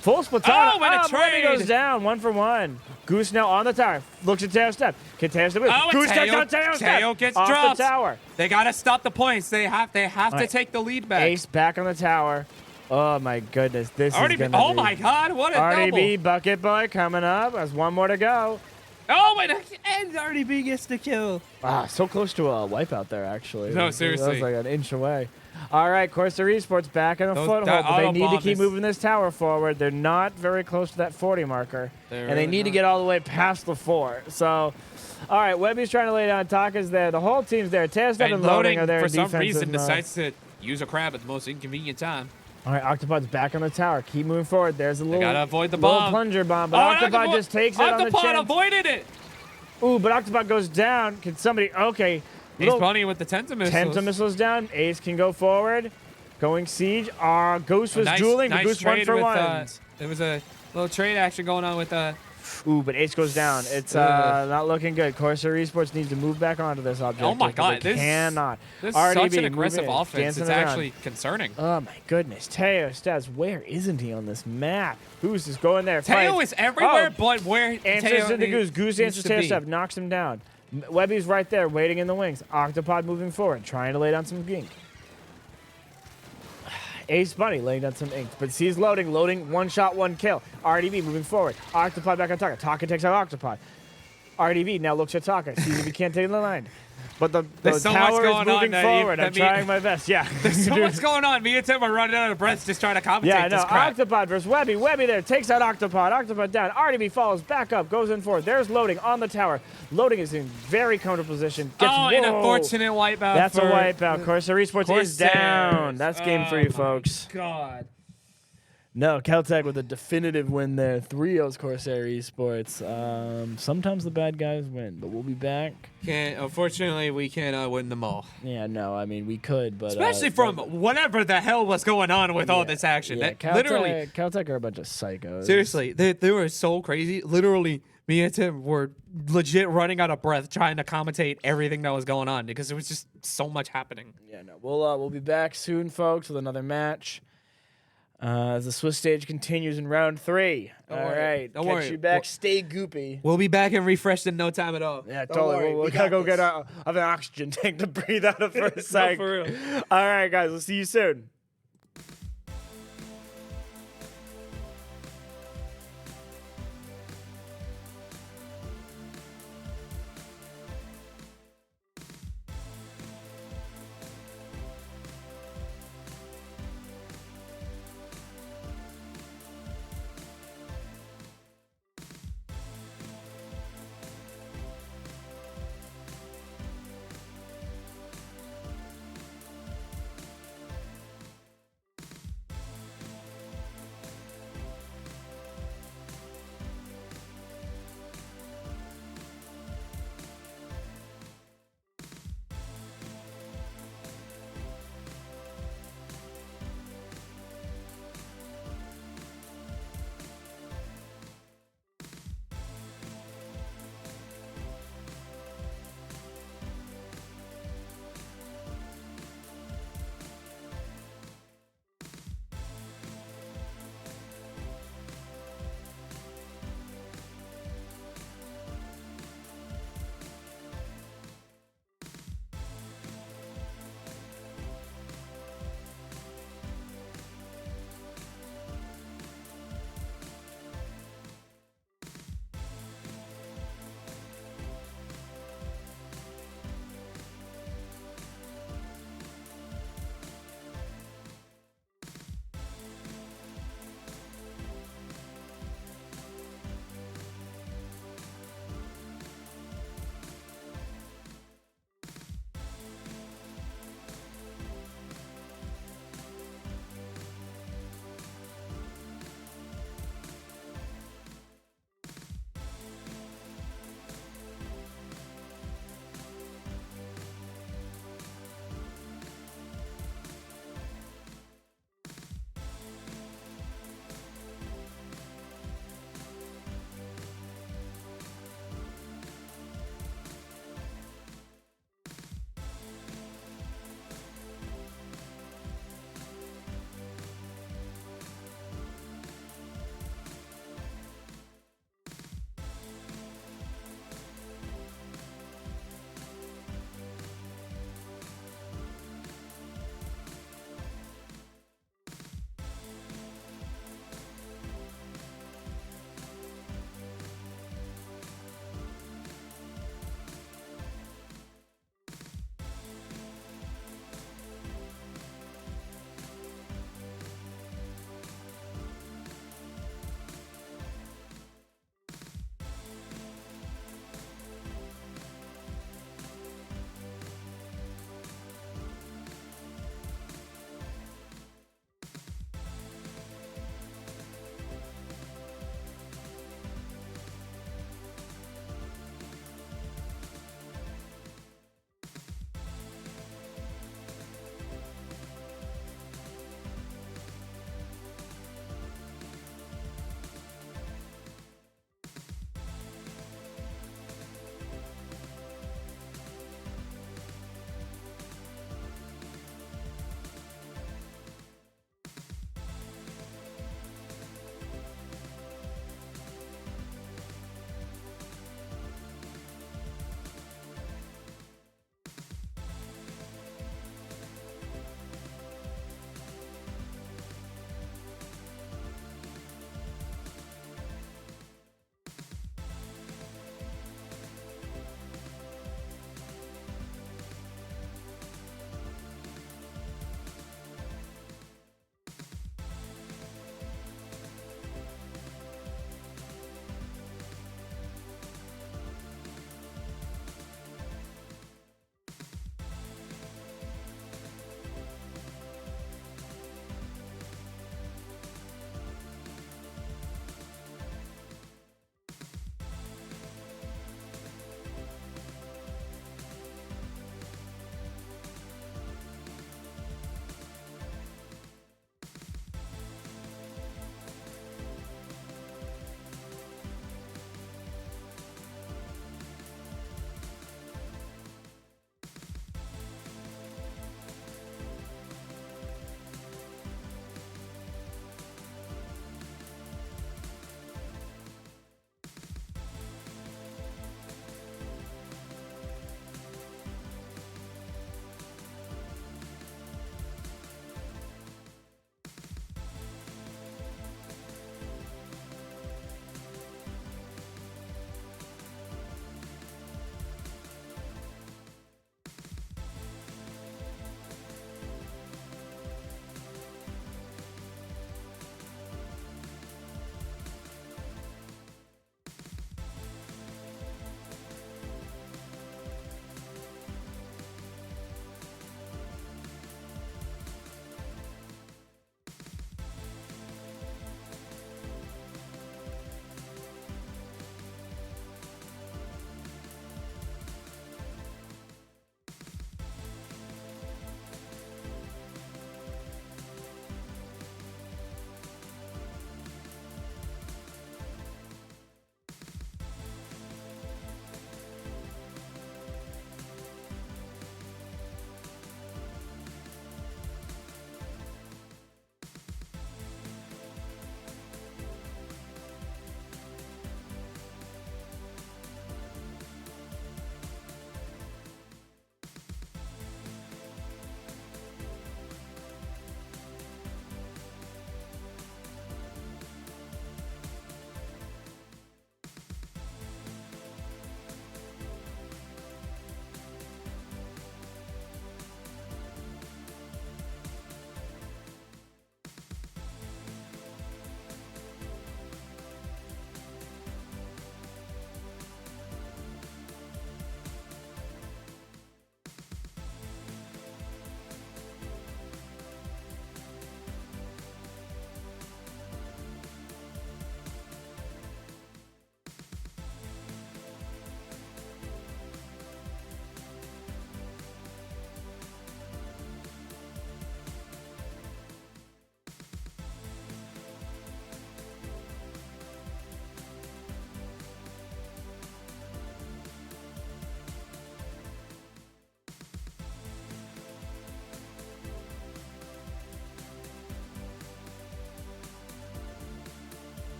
Full Splatana. Oh, and a trade. Webby goes down 1-for-1. Goose now on the tower. Looks at Teo Step. Can Teo Step? Goose takes on Teo Step. Teo gets off dropped. the tower. They gotta stop the points. They have to take the lead back. Ace back on the tower. Oh my goodness, this is RDB, gonna oh my god, what a RDB double. Bucket Boy coming up. There's one more to go. Oh, and RDB gets the kill. So close to a wipeout there, actually. No, That seriously. was like an inch away. All right, Corsair Esports back in a foothold, but they need to keep moving this tower forward. They're not very close to that 40 marker, and they need to get all the way past the 4. So, all right, Webby's trying to lay down. Taka's there. The whole team's there. Tez and Loading are there for in some reason decides to use a crab at the most inconvenient time. All right, Octopod's back on the tower. Keep moving forward. There's a little, gotta avoid the little bomb. plunger bomb, but Octopod just takes it on the chin. Octopod avoided it. Ooh, but Octopod goes down. Can somebody? Okay. Ace Bunny with the Tenta missiles. Tenta missiles down. Ace can go forward. Going siege. Ghost was dueling. Nice Goose 1-for-1. There was a little trade action going on with Ooh, but Ace goes down. It's not looking good. Corsair Esports needs to move back onto this object. Oh my god, this cannot. This is RDB such an aggressive offense. It's actually concerning. Oh my goodness. Teo Stas, where isn't he on this map? Goose is going there. Teo is everywhere, but where answers to the Goose. Goose answers Teo Stas, knocks him down. Webby's right there, waiting in the wings. Octopod moving forward, trying to lay down some ink. Ace Bunny laying down some ink, but sees loading, one shot, one kill. RDB moving forward. Octopod back on Taka. Taka takes out Octopod. RDB now looks at Taka, sees if he can't take the line. But the tower is moving forward. I'm trying my best. Yeah. There's so much going on. Me and Tim are running out of breath just trying to commentate this crap. Octopod versus Webby. Webby there takes out Octopod. Octopod down. RDB follows back up, goes in forward. There's loading on the tower. Loading is in very comfortable position. An unfortunate wipeout. That's a wipeout. Corsair Esports is down. That's game 3, folks. God. No, Caltech with a definitive win there. 3-0's Corsair Esports. Sometimes the bad guys win, but we'll be back. Unfortunately, we can't win them all. Yeah, no, I mean, we could, but... Especially from whatever the hell was going on with all this action. Yeah, Caltech are a bunch of psychos. Seriously, they were so crazy. Literally, me and Tim were legit running out of breath trying to commentate everything that was going on because there was just so much happening. Yeah, no, we'll be back soon, folks, with another match. As the Swiss stage continues in round 3. Don't All worry. right. Don't Catch worry. you back. We'll- Stay goopy. We'll be back and refreshed in no time at all. Yeah, Don't totally. worry, We gotta go get an oxygen tank to breathe out of for a sec. for real. All right, guys. We'll see you soon.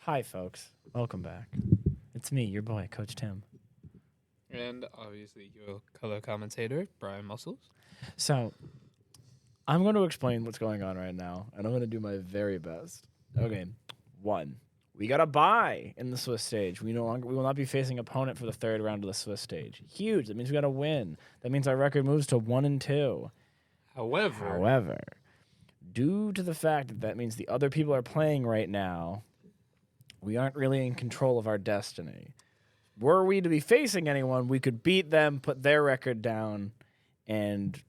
Hi, folks. Welcome back. It's me, your boy, Coach Tim. And obviously your color commentator, Brian Muscles. So, I'm going to explain what's going on right now, and I'm going to do my very best. Okay, 1. We got a bye in the Swiss stage. We will not be facing opponent for the 3rd round of the Swiss stage. Huge. That means we got to win. That means our record moves to 1-2. However, due to the fact that means the other people are playing right now, we aren't really in control of our destiny. Were we to be facing anyone, we could beat them, put their record down, and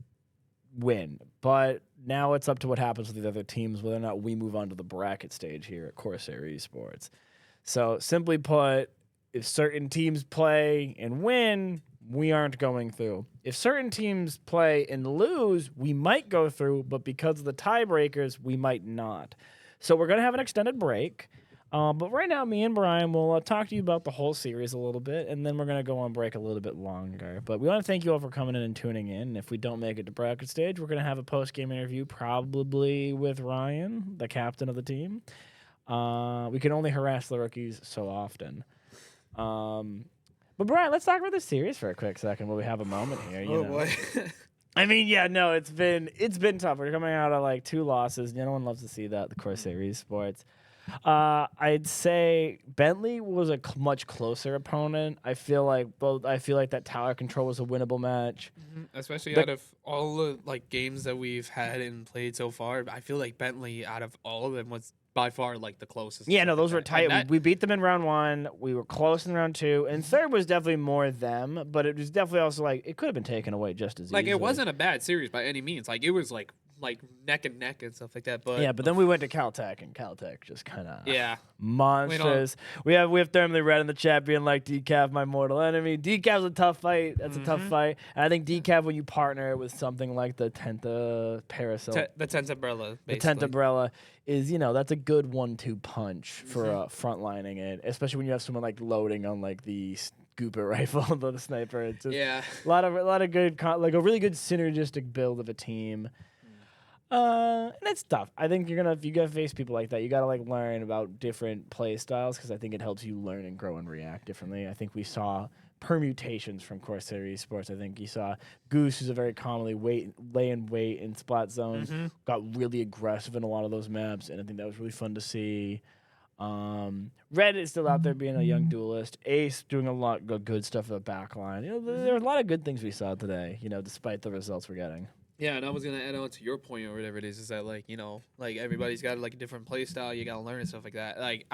win. But now it's up to what happens with the other teams, whether or not we move on to the bracket stage here at Corsair Esports. So simply put, if certain teams play and win, we aren't going through. If certain teams play and lose, we might go through, but because of the tiebreakers, we might not. So we're going to have an extended break. But right now, me and Brian will talk to you about the whole series a little bit, and then we're going to go on break a little bit longer. But we want to thank you all for coming in and tuning in. And if we don't make it to bracket stage, we're going to have a post-game interview probably with Ryan, the captain of the team. We can only harass the rookies so often. But Brian, let's talk about the series for a quick second while we have a moment here. You know. Boy. I mean, yeah, no, it's been tough. We're coming out of like 2 losses. No one loves to see that. The Corsair Esports. I'd say Bentley was a much closer opponent. I feel like that tower control was a winnable match. Especially out of all the like games that we've had and played so far, I feel like Bentley out of all of them was by far like the closest. Yeah, no, those were tight. We beat them in round 1. We were close in round 2, and 3rd was definitely more them, but it was definitely also like it could have been taken away just as easily. Like it wasn't a bad series by any means. Like it was like neck and neck and stuff like that. But yeah, but then we went to Caltech, and Caltech just kind of monsters. We have Thermally Red in the chat being like, Decaf, my mortal enemy. Decaf's a tough fight. That's a tough fight. And I think Decaf, when you partner with something like the Tenta Parasol, the Tentabrella, the Tentabrella is, that's a good 1-2 punch for frontlining it, especially when you have someone like loading on like the Gooper rifle, the sniper. It's just a lot of good, like a really good synergistic build of a team. And it's tough. I think if you gotta face people like that, you gotta like learn about different play styles because I think it helps you learn and grow and react differently. I think we saw permutations from Corsair Esports. I think you saw Goose, who's a very commonly lay in wait in splat zones, got really aggressive in a lot of those maps, and I think that was really fun to see. Red is still out there being a young duelist. Ace doing a lot of good stuff at the backline. There were a lot of good things we saw today, despite the results we're getting. Yeah, and I was gonna add on to your point or whatever it is that like everybody's got like a different play style. You gotta learn and stuff like that. Like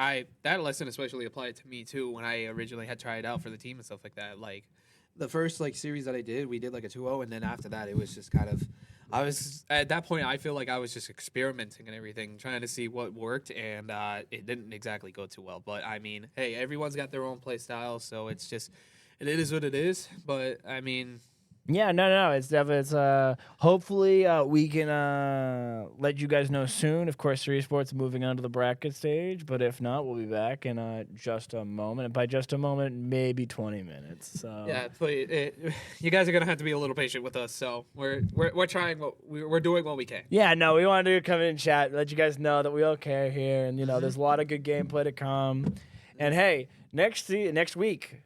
that lesson especially applied to me too when I originally had tried out for the team and stuff like that. Like the first like series that I did, we did like a 2-0, and then after that it was just kind of I was at that point I feel like I was just experimenting and everything, trying to see what worked, and it didn't exactly go too well. But I mean, hey, everyone's got their own play style, so it is what it is. But I mean. Yeah, no. It's definitely. Hopefully, we can let you guys know soon. Of course, Corsair Esports moving on to the bracket stage, but if not, we'll be back in just a moment. And by just a moment, maybe 20 minutes. So yeah, you guys are gonna have to be a little patient with us. So we're trying we're doing what we can. Yeah, no, we wanted to come in and chat, let you guys know that we all care here, and there's a lot of good gameplay to come. And hey, next week.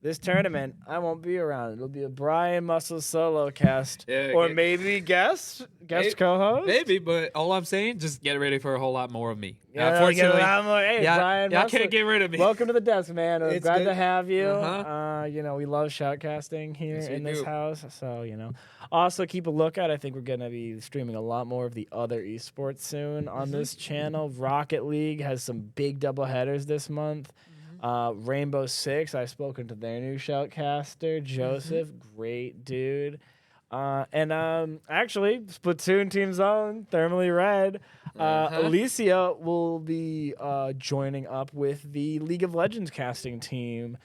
This tournament, I won't be around. It'll be a Brian Muscles solo cast, or maybe guest co-host. Maybe, but all I'm saying, just get ready for a whole lot more of me. Yeah, unfortunately, Brian I can't get rid of me. Welcome to the desk, man. We're glad to have you. We love shoutcasting here in this house. So also keep a lookout. I think we're gonna be streaming a lot more of the other esports soon on this channel. Rocket League has some big double headers this month. Rainbow Six, I've spoken to their new shoutcaster, Joseph, great dude. And actually, Splatoon Team Zone, Thermally Red, Alicia will be joining up with the League of Legends casting team.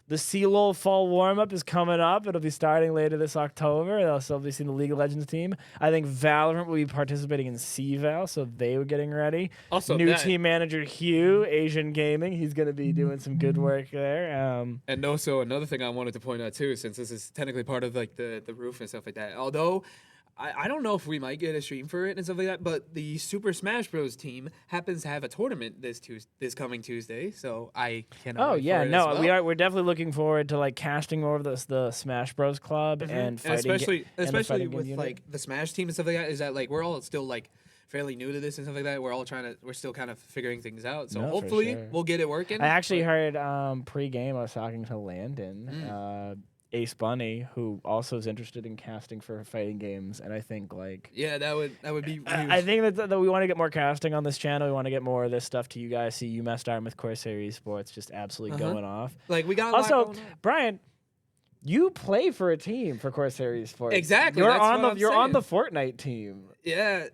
The CLOL Fall Warm-Up is coming up. It'll be starting later this October. They'll still be seeing the League of Legends team. I think Valorant will be participating in CVAL, so they were getting ready. Also, new team manager Hugh, Asian Gaming. He's going to be doing some good work there. And also another thing I wanted to point out too, since this is technically part of like the roof and stuff like that. Although I don't know if we might get a stream for it and stuff like that, but the Super Smash Bros. Team happens to have a tournament this coming Tuesday, so I cannot. Oh wait yeah, for it no, as well. we're definitely looking forward to like casting more of the Smash Bros Club and fighting, especially and the fighting game with unit. like the Smash team and stuff like that. Is that like we're all still like fairly new to this and stuff like that. We're still kind of figuring things out. So No, for hopefully sure. we'll get it working. I actually heard pre-game I was talking to Landon, Ace Bunny, who also is interested in casting for fighting games, and I think like Yeah, that would be. Huge. I think that we want to get more casting on this channel. We want to get more of this stuff to you guys. See UMass starting with Corsair Esports, just absolutely going off. Like we got a lot Also, going on. Brian, you play for a team for Corsair Esports. Exactly, You're that's on what the I'm on the Fortnite team. Yeah,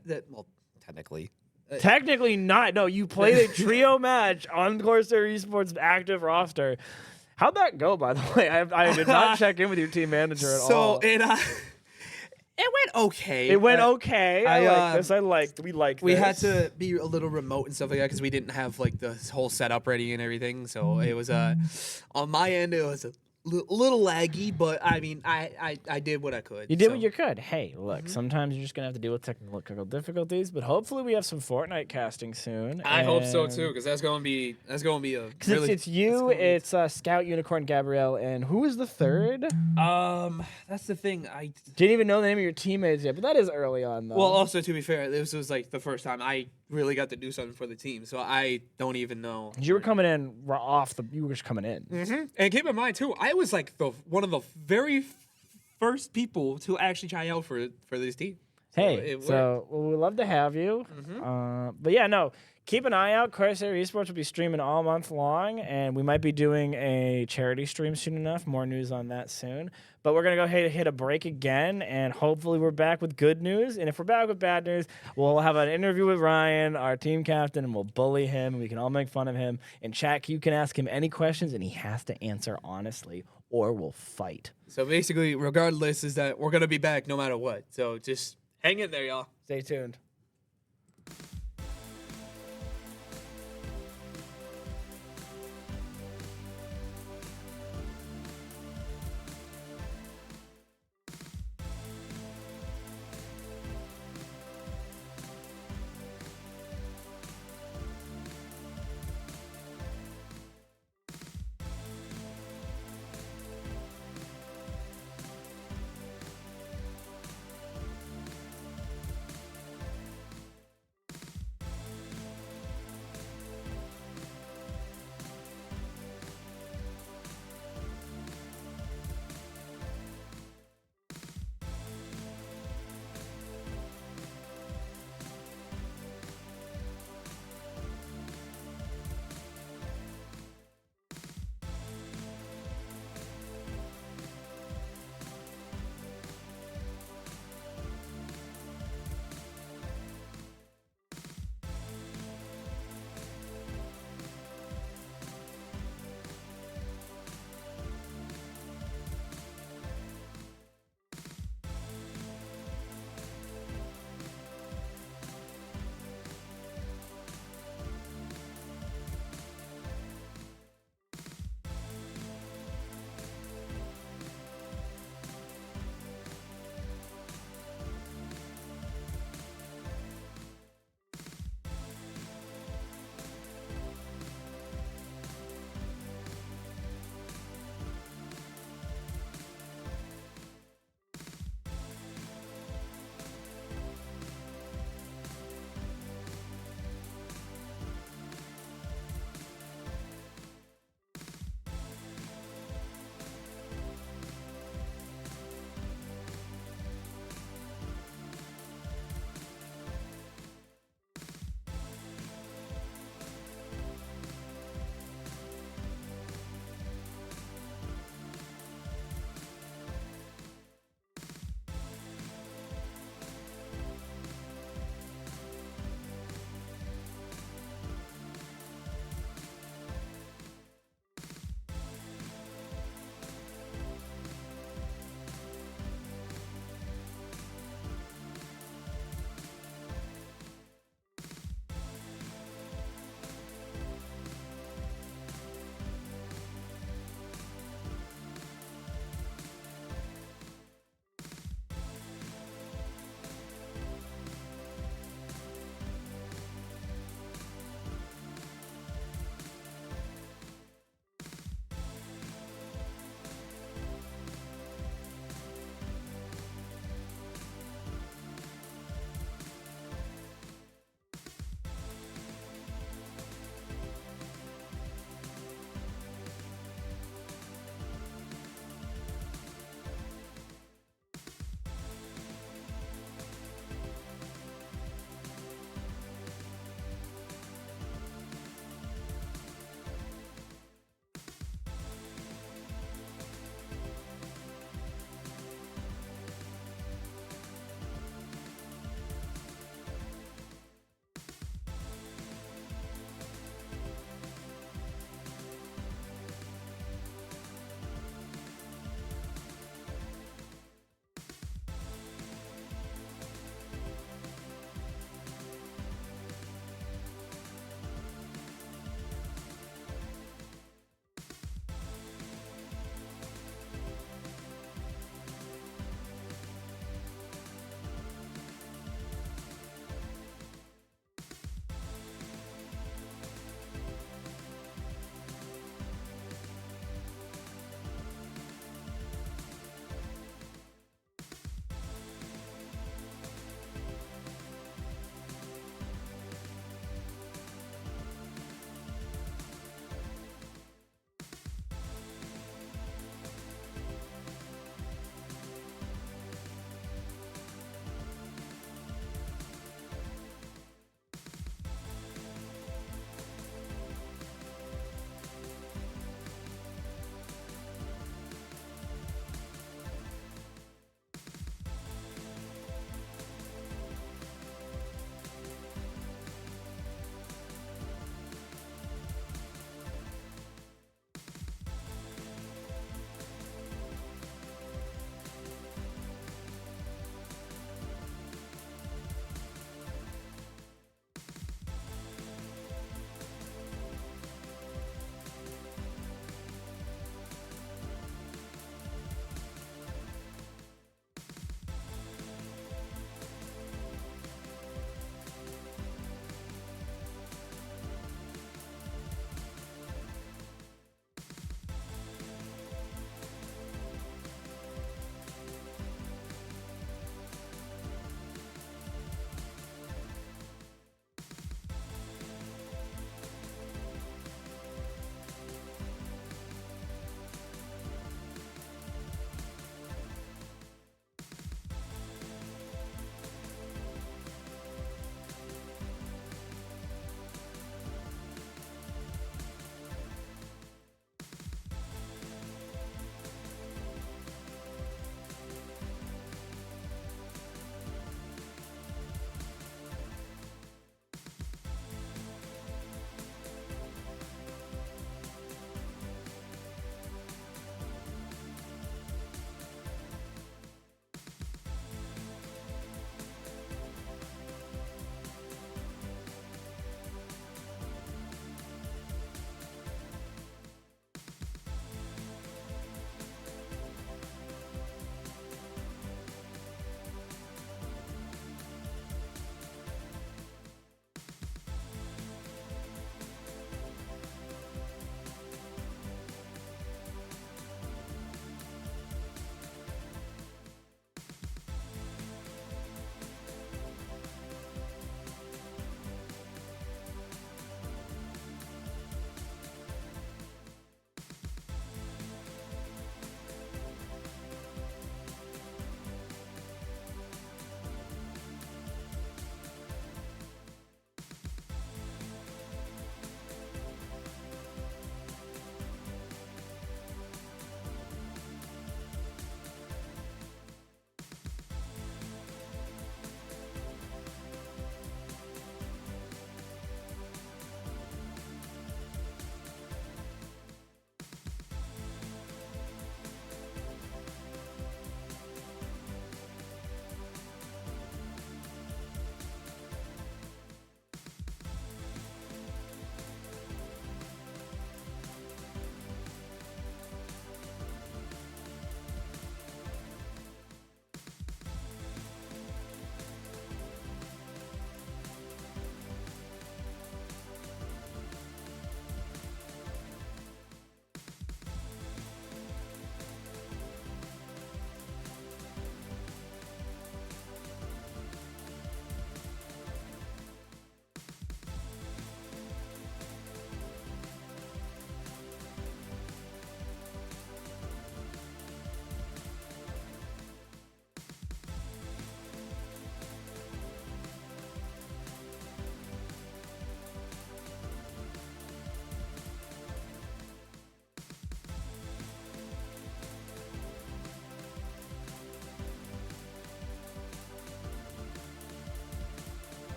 technically. Technically not. No, you played a trio match on Corsair Esports active roster. How'd that go, by the way? I did not check in with your team manager at all. So it went okay. It went okay. I like this. We like We this. had to be a little remote and stuff like that because we didn't have like the whole setup ready and everything. So it was on my end it was a little laggy, but I mean I did what I could. You did so. what you could. Hey, look, sometimes you're just gonna have to deal with technical difficulties, but hopefully we have some Fortnite casting soon. I hope so too, because that's gonna be a really. It's you, it's Scout, Unicorn, Gabrielle, and who is the third? That's the thing. I Didn't even know the name of your teammates yet, but that is early on though. well, also to be fair, this was like the first time I really got to do something for the team, so I don't even know. you were coming in you were just coming in. And keep in mind too, I was like one of the very first people to actually try out for this team. So Hey, it so we'd love to have you. But yeah, no, keep an eye out. Corsair Esports will be streaming all month long, and we might be doing a charity stream soon enough. More news on that soon. But we're going to go ahead and hit a break again, and hopefully we're back with good news. And if we're back with bad news, we'll have an interview with Ryan, our team captain, and we'll bully him. We can all make fun of him. In chat, you can ask him any questions, and he has to answer honestly, or we'll fight. So basically, regardless, is that we're gonna be back no matter what. So just hang in there, y'all. Stay tuned.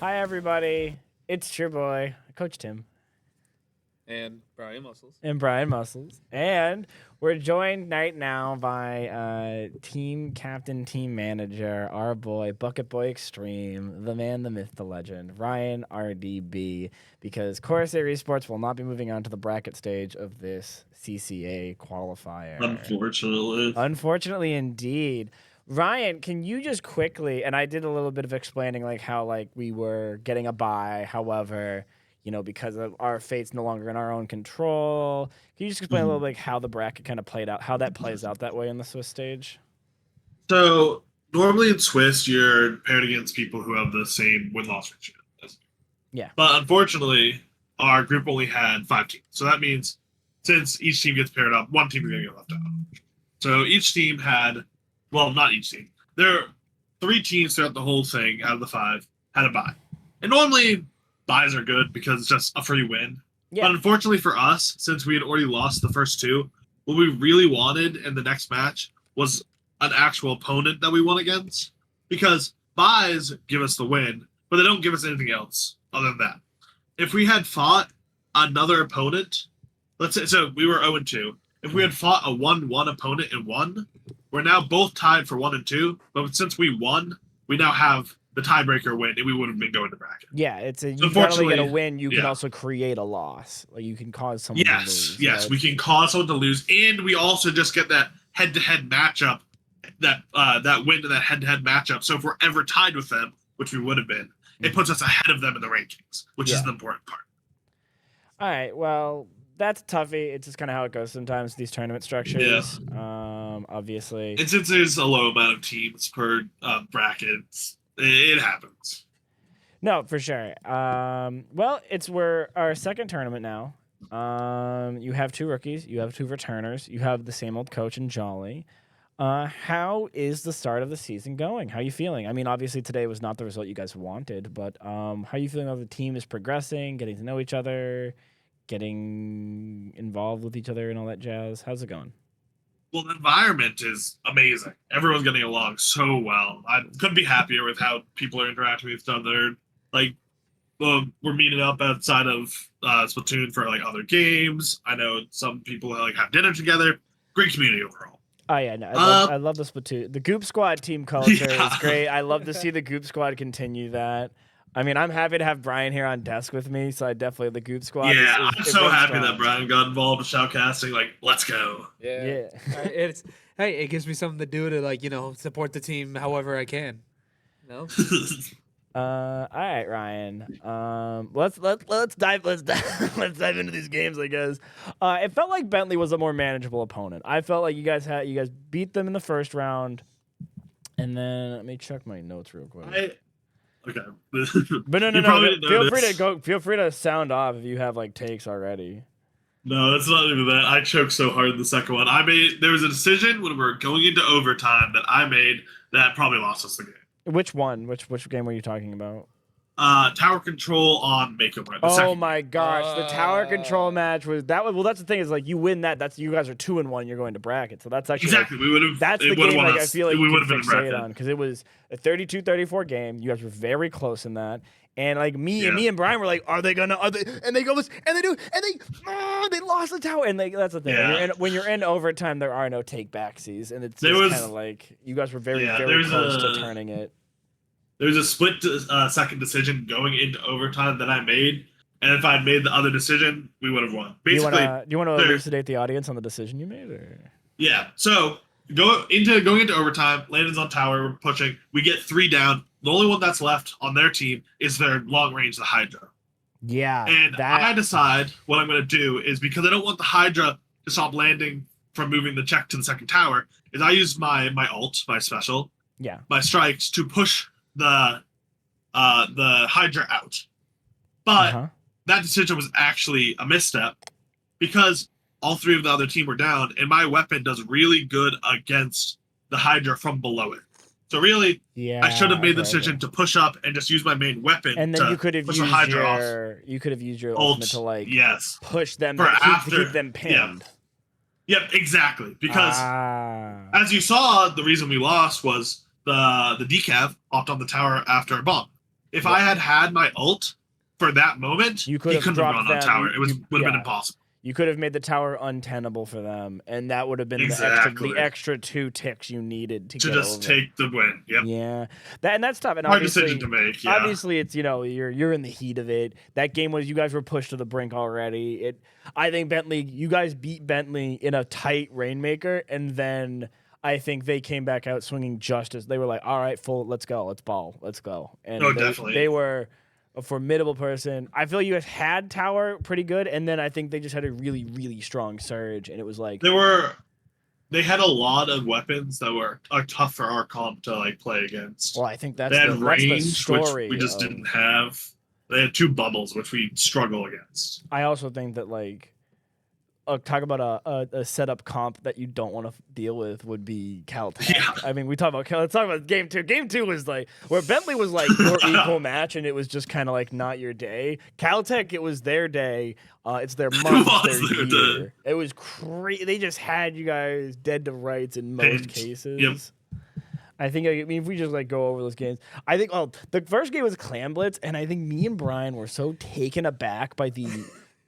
Hi, everybody. It's your boy, Coach Tim. And Brian Muscles. And Brian Muscles. And we're joined right now by team captain, team manager, our boy, Bucket Boy Extreme, the man, the myth, the legend, Ryan RDB, because Corsair Esports will not be moving on to the bracket stage of this CCA qualifier. Unfortunately, indeed. Ryan, can you just quickly, and I did a little bit of explaining like how like we were getting a bye, however, because of our fate's no longer in our own control. Can you just explain a little bit like how the bracket kind of played out, how that plays out that way in the Swiss stage? So normally in Swiss, you're paired against people who have the same win-loss ratio. Yeah. But unfortunately, our group only had 5 teams. So that means since each team gets paired up, one team is going to get left out. So each team had, well, not each team. There are 3 teams throughout the whole thing out of the 5 had a bye. And normally buys are good because it's just a free win. Yeah. But unfortunately for us, since we had already lost the first 2, what we really wanted in the next match was an actual opponent that we won against. Because buys give us the win, but they don't give us anything else other than that. If we had fought another opponent, let's say, so we were 0-2. If we had fought a 1-1 opponent and won, we're now both tied for 1 and 2. But since we won, we now have the tiebreaker win, and we would have been going to bracket. Yeah, it's a, you not only get a win, you can also create a loss. Like you can cause someone to lose. Yes, we can cause someone to lose, and we also just get that head-to-head matchup, that win to that head-to-head matchup. So if we're ever tied with them, which we would have been, it puts us ahead of them in the rankings, which is the important part. All right, well, that's toughy. It's just kind of how it goes sometimes, these tournament structures. Yeah. Obviously. And since there's a low amount of teams per brackets, it happens. No, for sure. Well, we're our second tournament now. You have 2 rookies. You have 2 returners. You have the same old coach in Jolly. How is the start of the season going? How are you feeling? I mean, obviously today was not the result you guys wanted, but how are you feeling how the team is progressing, getting to know each other, getting involved with each other and all that jazz? How's it going? Well, the environment is amazing. Everyone's getting along so well. I couldn't be happier with how people are interacting with each other. Like, we're meeting up outside of Splatoon for like other games. I know some people like have dinner together. Great community overall. Oh yeah, no, I love the Splatoon. The Goop Squad team culture is great. I love to see the Goop Squad continue that. I mean, I'm happy to have Brian here on desk with me, so I definitely the Goop Squad. Yeah, I'm so happy that Brian got involved with shoutcasting. Like, let's go. Yeah. It gives me something to do to support the team however I can. No. All right, Ryan. Let's dive into these games, I guess. It felt like Bentley was a more manageable opponent. I felt like you guys beat them in the first round, and then let me check my notes real quick. Okay. But no. Feel free to sound off if you have like takes already. No, it's not even that. I choked so hard in the second one. There was a decision when we were going into overtime that I made that probably lost us the game. Which one? Which game were you talking about? Tower control on Makeover. Oh my gosh, the tower control match was that. Well, that's the thing is like you win that. That's you guys are 2-1. You're going to bracket, so that's actually exactly. Like, we would have. That's the game. Like I feel like we you would can have been fixate on because it was a 32-34 game. You guys were very close in that. And like me and Brian were like, are they? And they go, and they do, and they lost the tower. And that's the thing. Yeah. When you're in overtime, there are no take backsies, and it's kind of like you guys were very close to turning it. There was a split second decision going into overtime that I made, and if I had made the other decision, we would have won. Basically, do you want to elucidate the audience on the decision you made? Or? Yeah. So going into overtime, Landon's on tower. We're pushing. We get 3 down. The only one that's left on their team is their long range, the Hydra. Yeah. And I decide what I'm going to do is because I don't want the Hydra to stop landing from moving the check to the second tower, is I use my ult, my special, my strikes to push the Hydra out. But that decision was actually a misstep because all 3 of the other team were down, and my weapon does really good against the Hydra from below it. So really, I should have made the decision to push up and just use my main weapon. And then you could have used your ultimate to like push them to keep them pinned. Yep, exactly. Because as you saw, the reason we lost was the decav hopped on the tower after a bomb. If I had my ult for that moment, You could he have couldn't have dropped gone on them. tower. It would have been Yeah. impossible. You could have made the tower untenable for them, and that would have been Exactly. the extra 2 ticks you needed to get just over. take the win. Yep. Yeah, and that's tough. And Hard obviously, decision to make. Yeah. obviously, it's you're in the heat of it. That game was you guys were pushed to the brink already. I think Bentley, you guys beat Bentley in a tight Rainmaker, and then I think they came back out swinging just as they were like, all right, let's go, let's ball, let's go. And Definitely. They were a formidable person. I feel you guys had tower pretty good, and then I think they just had a really, really strong surge, and it was like they had a lot of weapons that were tough for our comp to like play against. Well, I think that's they had that's the range, story. which we just didn't have. They had 2 bubbles, which we struggle against. I also think that like talk about a setup comp that you don't want to deal with would be Caltech. Yeah. I mean, let's talk about game 2. Game 2 was like where Bentley was like your equal match, and it was just kind of like not your day. Caltech, it was their day. It's their month, their year. It was crazy. They just had you guys dead to rights in most cases. Yep. I mean, if we just like go over those games, I think the first game was Clam Blitz, and I think me and Brian were so taken aback by the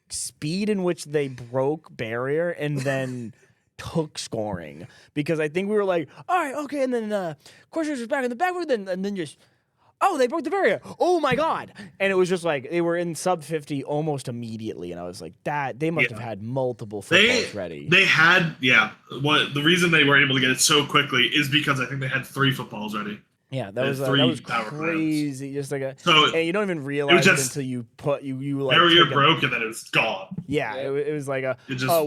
speed in which they broke barrier and then took scoring, because I think we were like, all right, okay, and then Corsair was back in the backboard, and then just they broke the barrier. Oh my god! And it was just like they were in sub 50 almost immediately, and I was like, that they must have had multiple footballs ready. They had the reason they were able to get it so quickly is because I think they had 3 footballs ready. Yeah, that was crazy. Just like and you don't even realize it until you put you like barrier broke and then it was gone. Yeah, it was like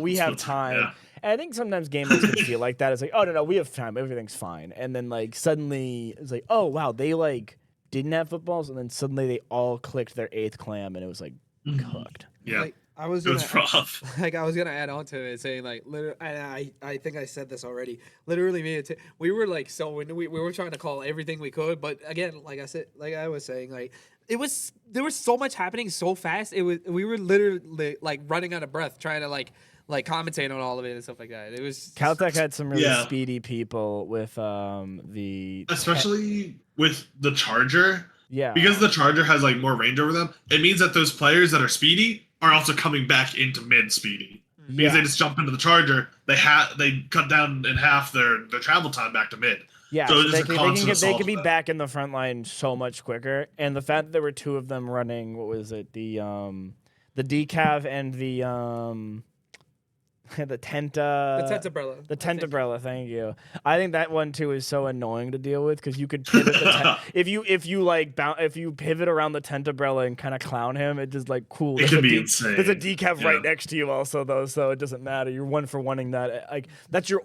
we have time. Yeah. And I think sometimes gamers can feel like that. It's like, oh no, we have time, everything's fine. And then like suddenly it's like, oh wow, they like didn't have footballs, and then suddenly they all clicked their 8th clam, and it was like cooked. Yeah. Like, I was rough. Like I was gonna add on to it, saying like, literally, and I think I said this already. Literally, we were like we were trying to call everything we could, but again, like I was saying, like there was so much happening so fast. We were literally like running out of breath trying to like commentate on all of it and stuff like that. It was Caltech had some really speedy people with the especially with the Charger. Yeah, because the Charger has like more range over them. It means that those players that are speedy are also coming back into mid speedy. Because they just jump into the Charger, they cut down in half their travel time back to mid. Yeah, so they can be back in the front line so much quicker. And the fact that there were 2 of them running, what was it, the decav and the Tentabrella, thank you. I think that one too is so annoying to deal with, because you could pivot if you pivot around the Tentabrella and kind of clown him, it just like cool. It can be insane. There's a decav right next to you also though, so it doesn't matter. You're 1-for-1ing that. Like that's your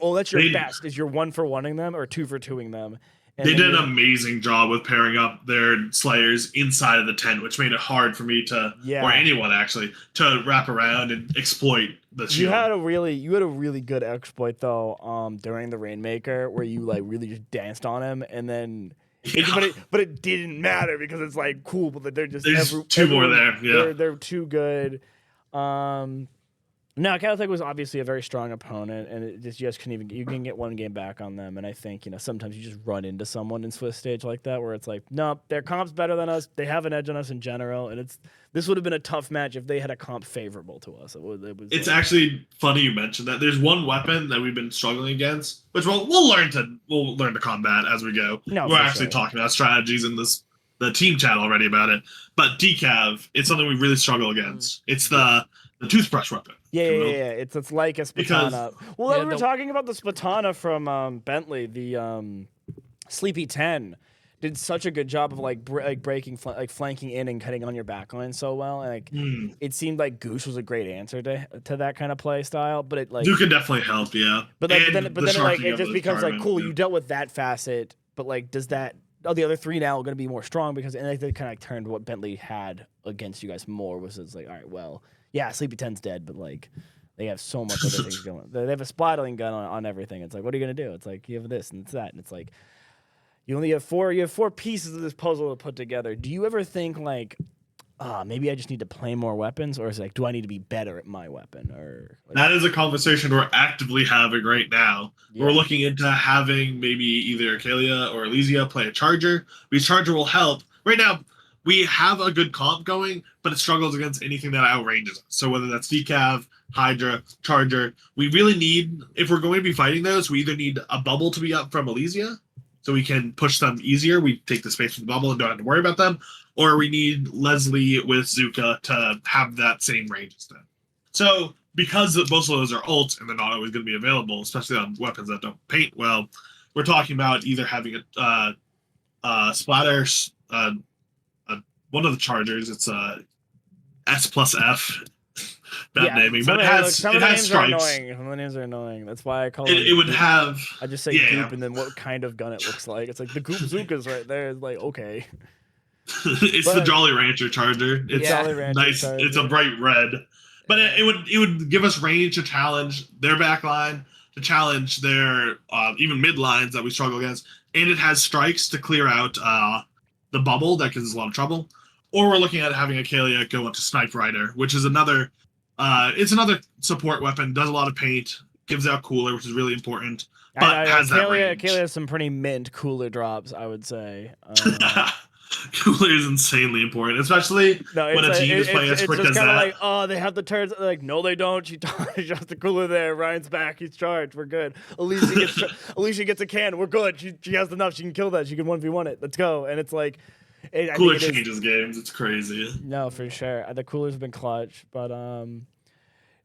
best is you're 1-for-1ing them or 2-for-2ing them. And they did an amazing job with pairing up their Slayers inside of the tent, which made it hard for me or anyone actually, to wrap around and exploit the shield. You had a really good exploit though, during the Rainmaker, where you like really just danced on him, and then but it didn't matter because it's like cool, but there's 2 more there. Yeah, they're too good. No, Caltech was obviously a very strong opponent, and you can get 1 game back on them. And I think sometimes you just run into someone in Swiss stage like that, where it's like, nope, their comp's better than us. They have an edge on us in general, and this would have been a tough match if they had a comp favorable to us. It's actually funny you mentioned that. There's one weapon that we've been struggling against, which we'll learn to combat as we go. No, we're actually talking about strategies in the team chat already about it. But decav, it's something we really struggle against. It's the toothbrush weapon. Yeah. It's like a Spatana. We were talking about the Spatana from Bentley. The Sleepy 10 did such a good job of breaking, flanking in and cutting on your backline so well. And it seemed like Goose was a great answer to that kind of play style. But Duke can definitely help, yeah. But then it just becomes like cool. Yeah. You dealt with that facet, but does that? Oh, the other 3 now are going to be more strong because they kind of turned what Bentley had against you guys more. It's like, all right, well. Yeah, Sleepy 10's dead, but they have so much other things going. They have a splattling gun on everything. It's like, what are you gonna do? It's like you have this and it's that, and it's like you only have 4. You have 4 pieces of this puzzle to put together. Do you ever think maybe I just need to play more weapons, or is it like, do I need to be better at my weapon? Or that is a conversation we're actively having right now. Yeah. We're looking into having maybe either Kalia or Elysia play a Charger, because Charger will help. Right now, we have a good comp going, but it struggles against anything that outranges us. So whether that's Decav, Hydra, Charger, we really need, if we're going to be fighting those, we either need a bubble to be up from Elysia, so we can push them easier. We take the space from the bubble and don't have to worry about them. Or we need Leslie with Zuka to have that same range as them. So because most of those are ults and they're not always going to be available, especially on weapons that don't paint well, we're talking about either having a splatter, one of the Chargers. It's S plus F. Bad naming, but it has some of the names stripes. are annoying. Some of the names are annoying. That's why I call it would have. I just say goop and then what kind of gun it looks like. It's like the goop Zuka's right there. It's like okay. It's the Jolly Rancher Charger. It's Jolly Rancher nice. Charger. It's a bright red, but it would give us range to challenge their back line, to challenge their even mid lines that we struggle against, and it has strikes to clear out the bubble that gives us a lot of trouble. Or we're looking at having Akalia go into Snipe Rider, which is another. It's another support weapon. Does a lot of paint. Gives out cooler, which is really important. But has that range. Akalia has some pretty mint cooler drops, I would say. Cooler is insanely important, especially when a team is playing as quick as that. Like, oh, they have the turns. Like, no, they don't. She just the cooler there. Ryan's back. He's charged. We're good. Alicia gets a can. We're good. She has enough. She can kill that. She can 1v1 it. Let's go. And it's like, cooler changes games. It's crazy. No, for sure. The cooler's been clutch, but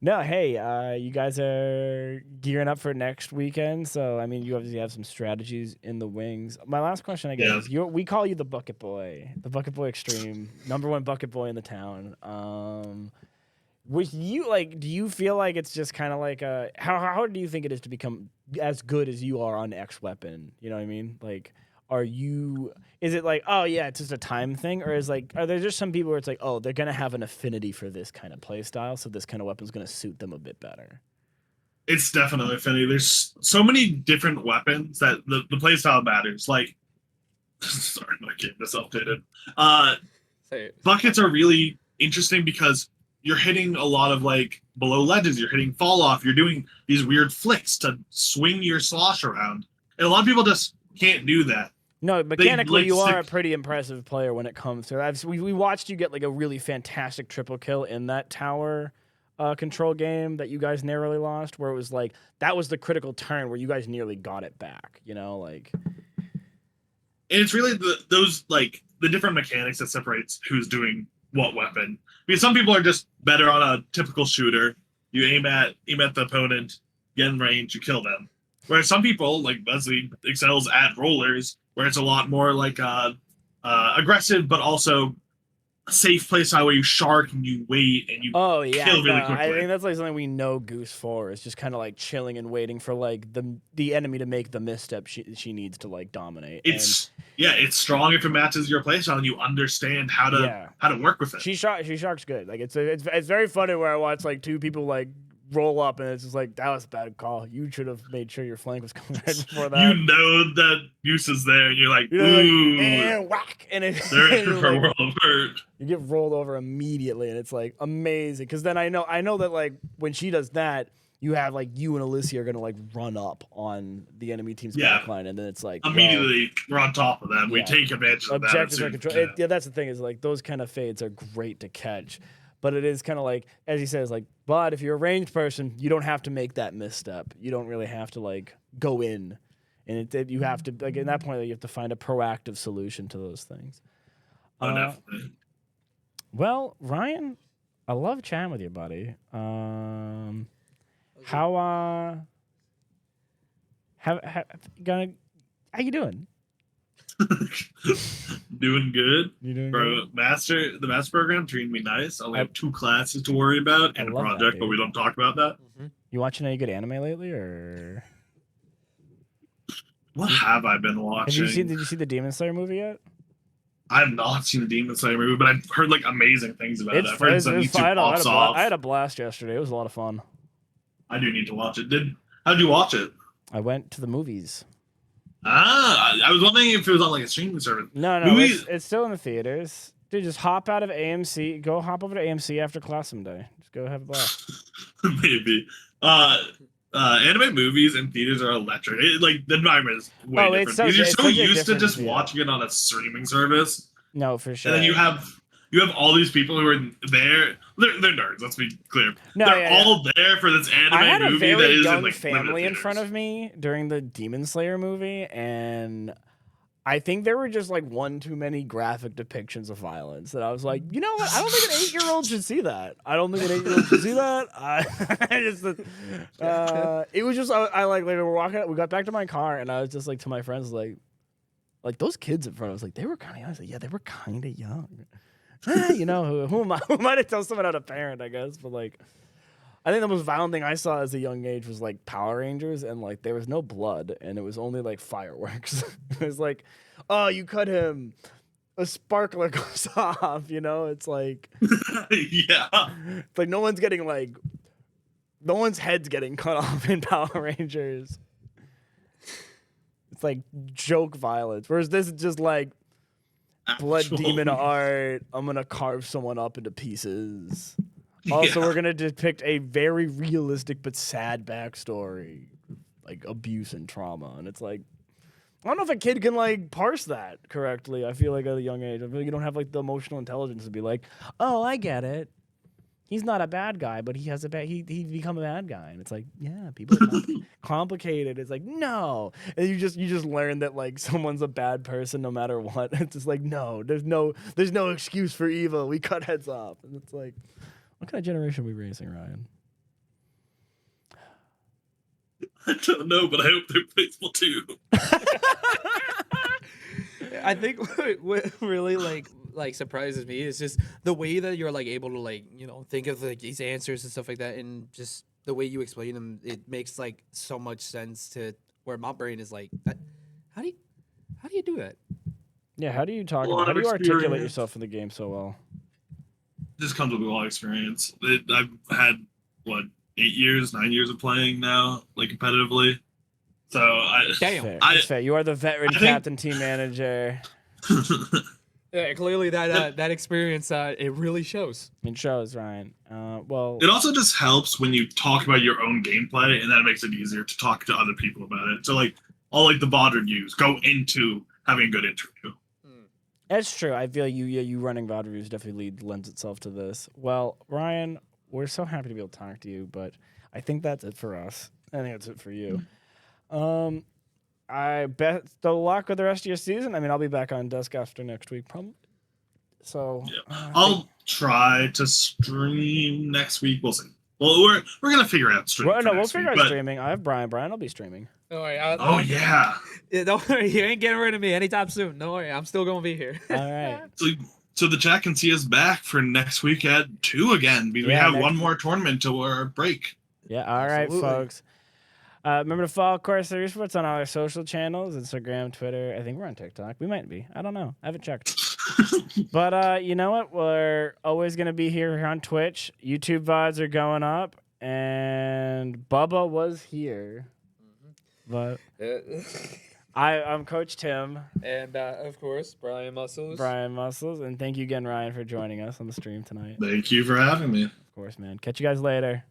no, hey, you guys are gearing up for next weekend, so I mean, you obviously have some strategies in the wings. My last question, I guess, is we call you the Bucket Boy Extreme, #1 Bucket Boy in the town. With you, like, do you feel like it's just kind of like how hard do you think it is to become as good as you are on X weapon? You know what I mean? Like, is it like, oh yeah, it's just a time thing, or are there just some people where it's like, oh, they're gonna have an affinity for this kind of play style, so this kind of weapon's gonna suit them a bit better? It's definitely affinity. There's so many different weapons that the play style matters. Like, sorry, my game is updated. Buckets are really interesting because you're hitting a lot of like below ledges, you're hitting fall off, you're doing these weird flicks to swing your slosh around, and a lot of people just can't do that. No, mechanically, you are a pretty impressive player when it comes to. We watched you get like a really fantastic triple kill in that tower control game that you guys narrowly lost, where it was like that was the critical turn where you guys nearly got it back. You know, like. And it's really the different mechanics that separates who's doing what weapon. Because some people are just better on a typical shooter. You aim at the opponent, get in range, you kill them. Whereas some people, like Leslie, excels at rollers, where it's a lot more like aggressive, but also a safe play style where you shark and you wait and you kill really quickly. I think that's like something we know Goose for, is just kind of like chilling and waiting for like the enemy to make the misstep she needs to like dominate. It's strong if it matches your play style and you understand how to work with it. She sharks good. Like it's very funny where I watch like two people like roll up and it's just like, that was a bad call. You should have made sure your flank was coming right before that. You know that Goose is there and you're like, ooh, and whack, and they're in for world of hurt. You get rolled over immediately, and it's like amazing. Because then I know that like when she does that, you have like you and Alicia are gonna like run up on the enemy team's backline, and then it's like immediately we're on top of them. We take advantage of that. Objectives are control. That's the thing, is like those kind of fades are great to catch. But it is kind of like, as he says, like, but if you're a ranged person, you don't have to make that misstep. You don't really have to like go in, and you have to like in that point you have to find a proactive solution to those things. Oh, definitely. Well, Ryan, I love chatting with you, buddy. How you doing? Doing good. You doing Bro, good? the master program treating me nice. I only have 2 classes to worry about and a project, but we don't talk about that. Mm-hmm. You watching any good anime lately, or what have I been watching? Did you see the Demon Slayer movie yet? I have not seen the Demon Slayer movie, but I've heard like amazing things about it. I've heard some YouTube pops off. I had a blast yesterday. It was a lot of fun. I do need to watch it. How did you watch it? I went to the movies. I was wondering if it was on like a streaming service. No, it's still in the theaters. Dude, just hop out of AMC. Go hop over to AMC after class someday. Just go have a blast. Maybe. Anime movies and theaters are electric. Like the environment is way different. Because you're so used to just watching it on a streaming service No, for sure. And then you have all these people who are there. They're nerds. Let's be clear. No, They're yeah, all there for this anime I had a movie that very is young in like family in front theaters. of me during the Demon Slayer movie, and I think there were just like one too many graphic depictions of violence that I was like, you know what? I don't think an 8-year-old should see that. I don't think an 8-year-old should see that. It was just I like we were walking. We got back to my car, and I was just like to my friends like those kids in front of us, like they were kind of young. I was like, yeah, they were kind of young. You know, who am I? Who am I to tell someone how to parent? I guess, but like. I think the most violent thing I saw as a young age was like Power Rangers, and like there was no blood, and it was only like fireworks. It was like, oh, you cut him, a sparkler goes off. You know, it's like, Yeah. it's like no one's head's getting cut off in Power Rangers. It's like joke violence, whereas this is just like blood demon art. I'm gonna carve someone up into pieces. Also, we're going to depict a very realistic but sad backstory, like abuse and trauma. And it's like, I don't know if a kid can like parse that correctly. I feel like at a young age, I feel like you don't have like the emotional intelligence to be like, oh, I get it. He's not a bad guy, but he has he become a bad guy. And it's like, yeah, people are complicated. It's like, no. And you just learn that like someone's a bad person no matter what. It's just like, no, there's no excuse for evil. We cut heads off. And it's like, what kind of generation are we raising, Ryan? I don't know, but I hope they're faithful too. I think what really like surprises me is just the way that you're like able to like think of like these answers and stuff like that, and just the way you explain them. It makes like so much sense to where my brain is like, how do you do that? Yeah, how do you How do you articulate yourself in the game so well? Just comes with a lot of experience. I've had 9 years of playing now, like competitively. So Damn. That's fair. You are the veteran captain, team manager. Yeah, clearly that experience it really shows. It shows, Ryan. Well, it also just helps when you talk about your own gameplay, and that makes it easier to talk to other people about it. So like all like the VOD reviews go into having a good interview. That's true. I feel you running VOD reviews definitely lends itself to this. Well, Ryan, we're so happy to be able to talk to you, but I think that's it for us. I think that's it for you. I bet the luck with the rest of your season. I mean, I'll be back on Dusk after next week, probably. So yeah. I'll try to stream next week. We'll see. Well, we're gonna figure out streaming. We'll figure out streaming. I have Brian. Brian will be streaming. Don't worry. Yeah. Don't worry. You ain't getting rid of me anytime soon. Don't worry. I'm still gonna be here. All right. So the chat can see us back for next week at 2 again. We have one more tournament till our break. Yeah. All right, folks. Remember to follow Corsair Esports on all our social channels: Instagram, Twitter. I think we're on TikTok. We might be. I don't know. I haven't checked. But you know what? We're always going to be here on Twitch. YouTube VODs are going up. And Bubba was here. But I'm Coach Tim. And, of course, Brian Muscles. And thank you again, Ryan, for joining us on the stream tonight. Thank you for having me. Of course, man. Catch you guys later.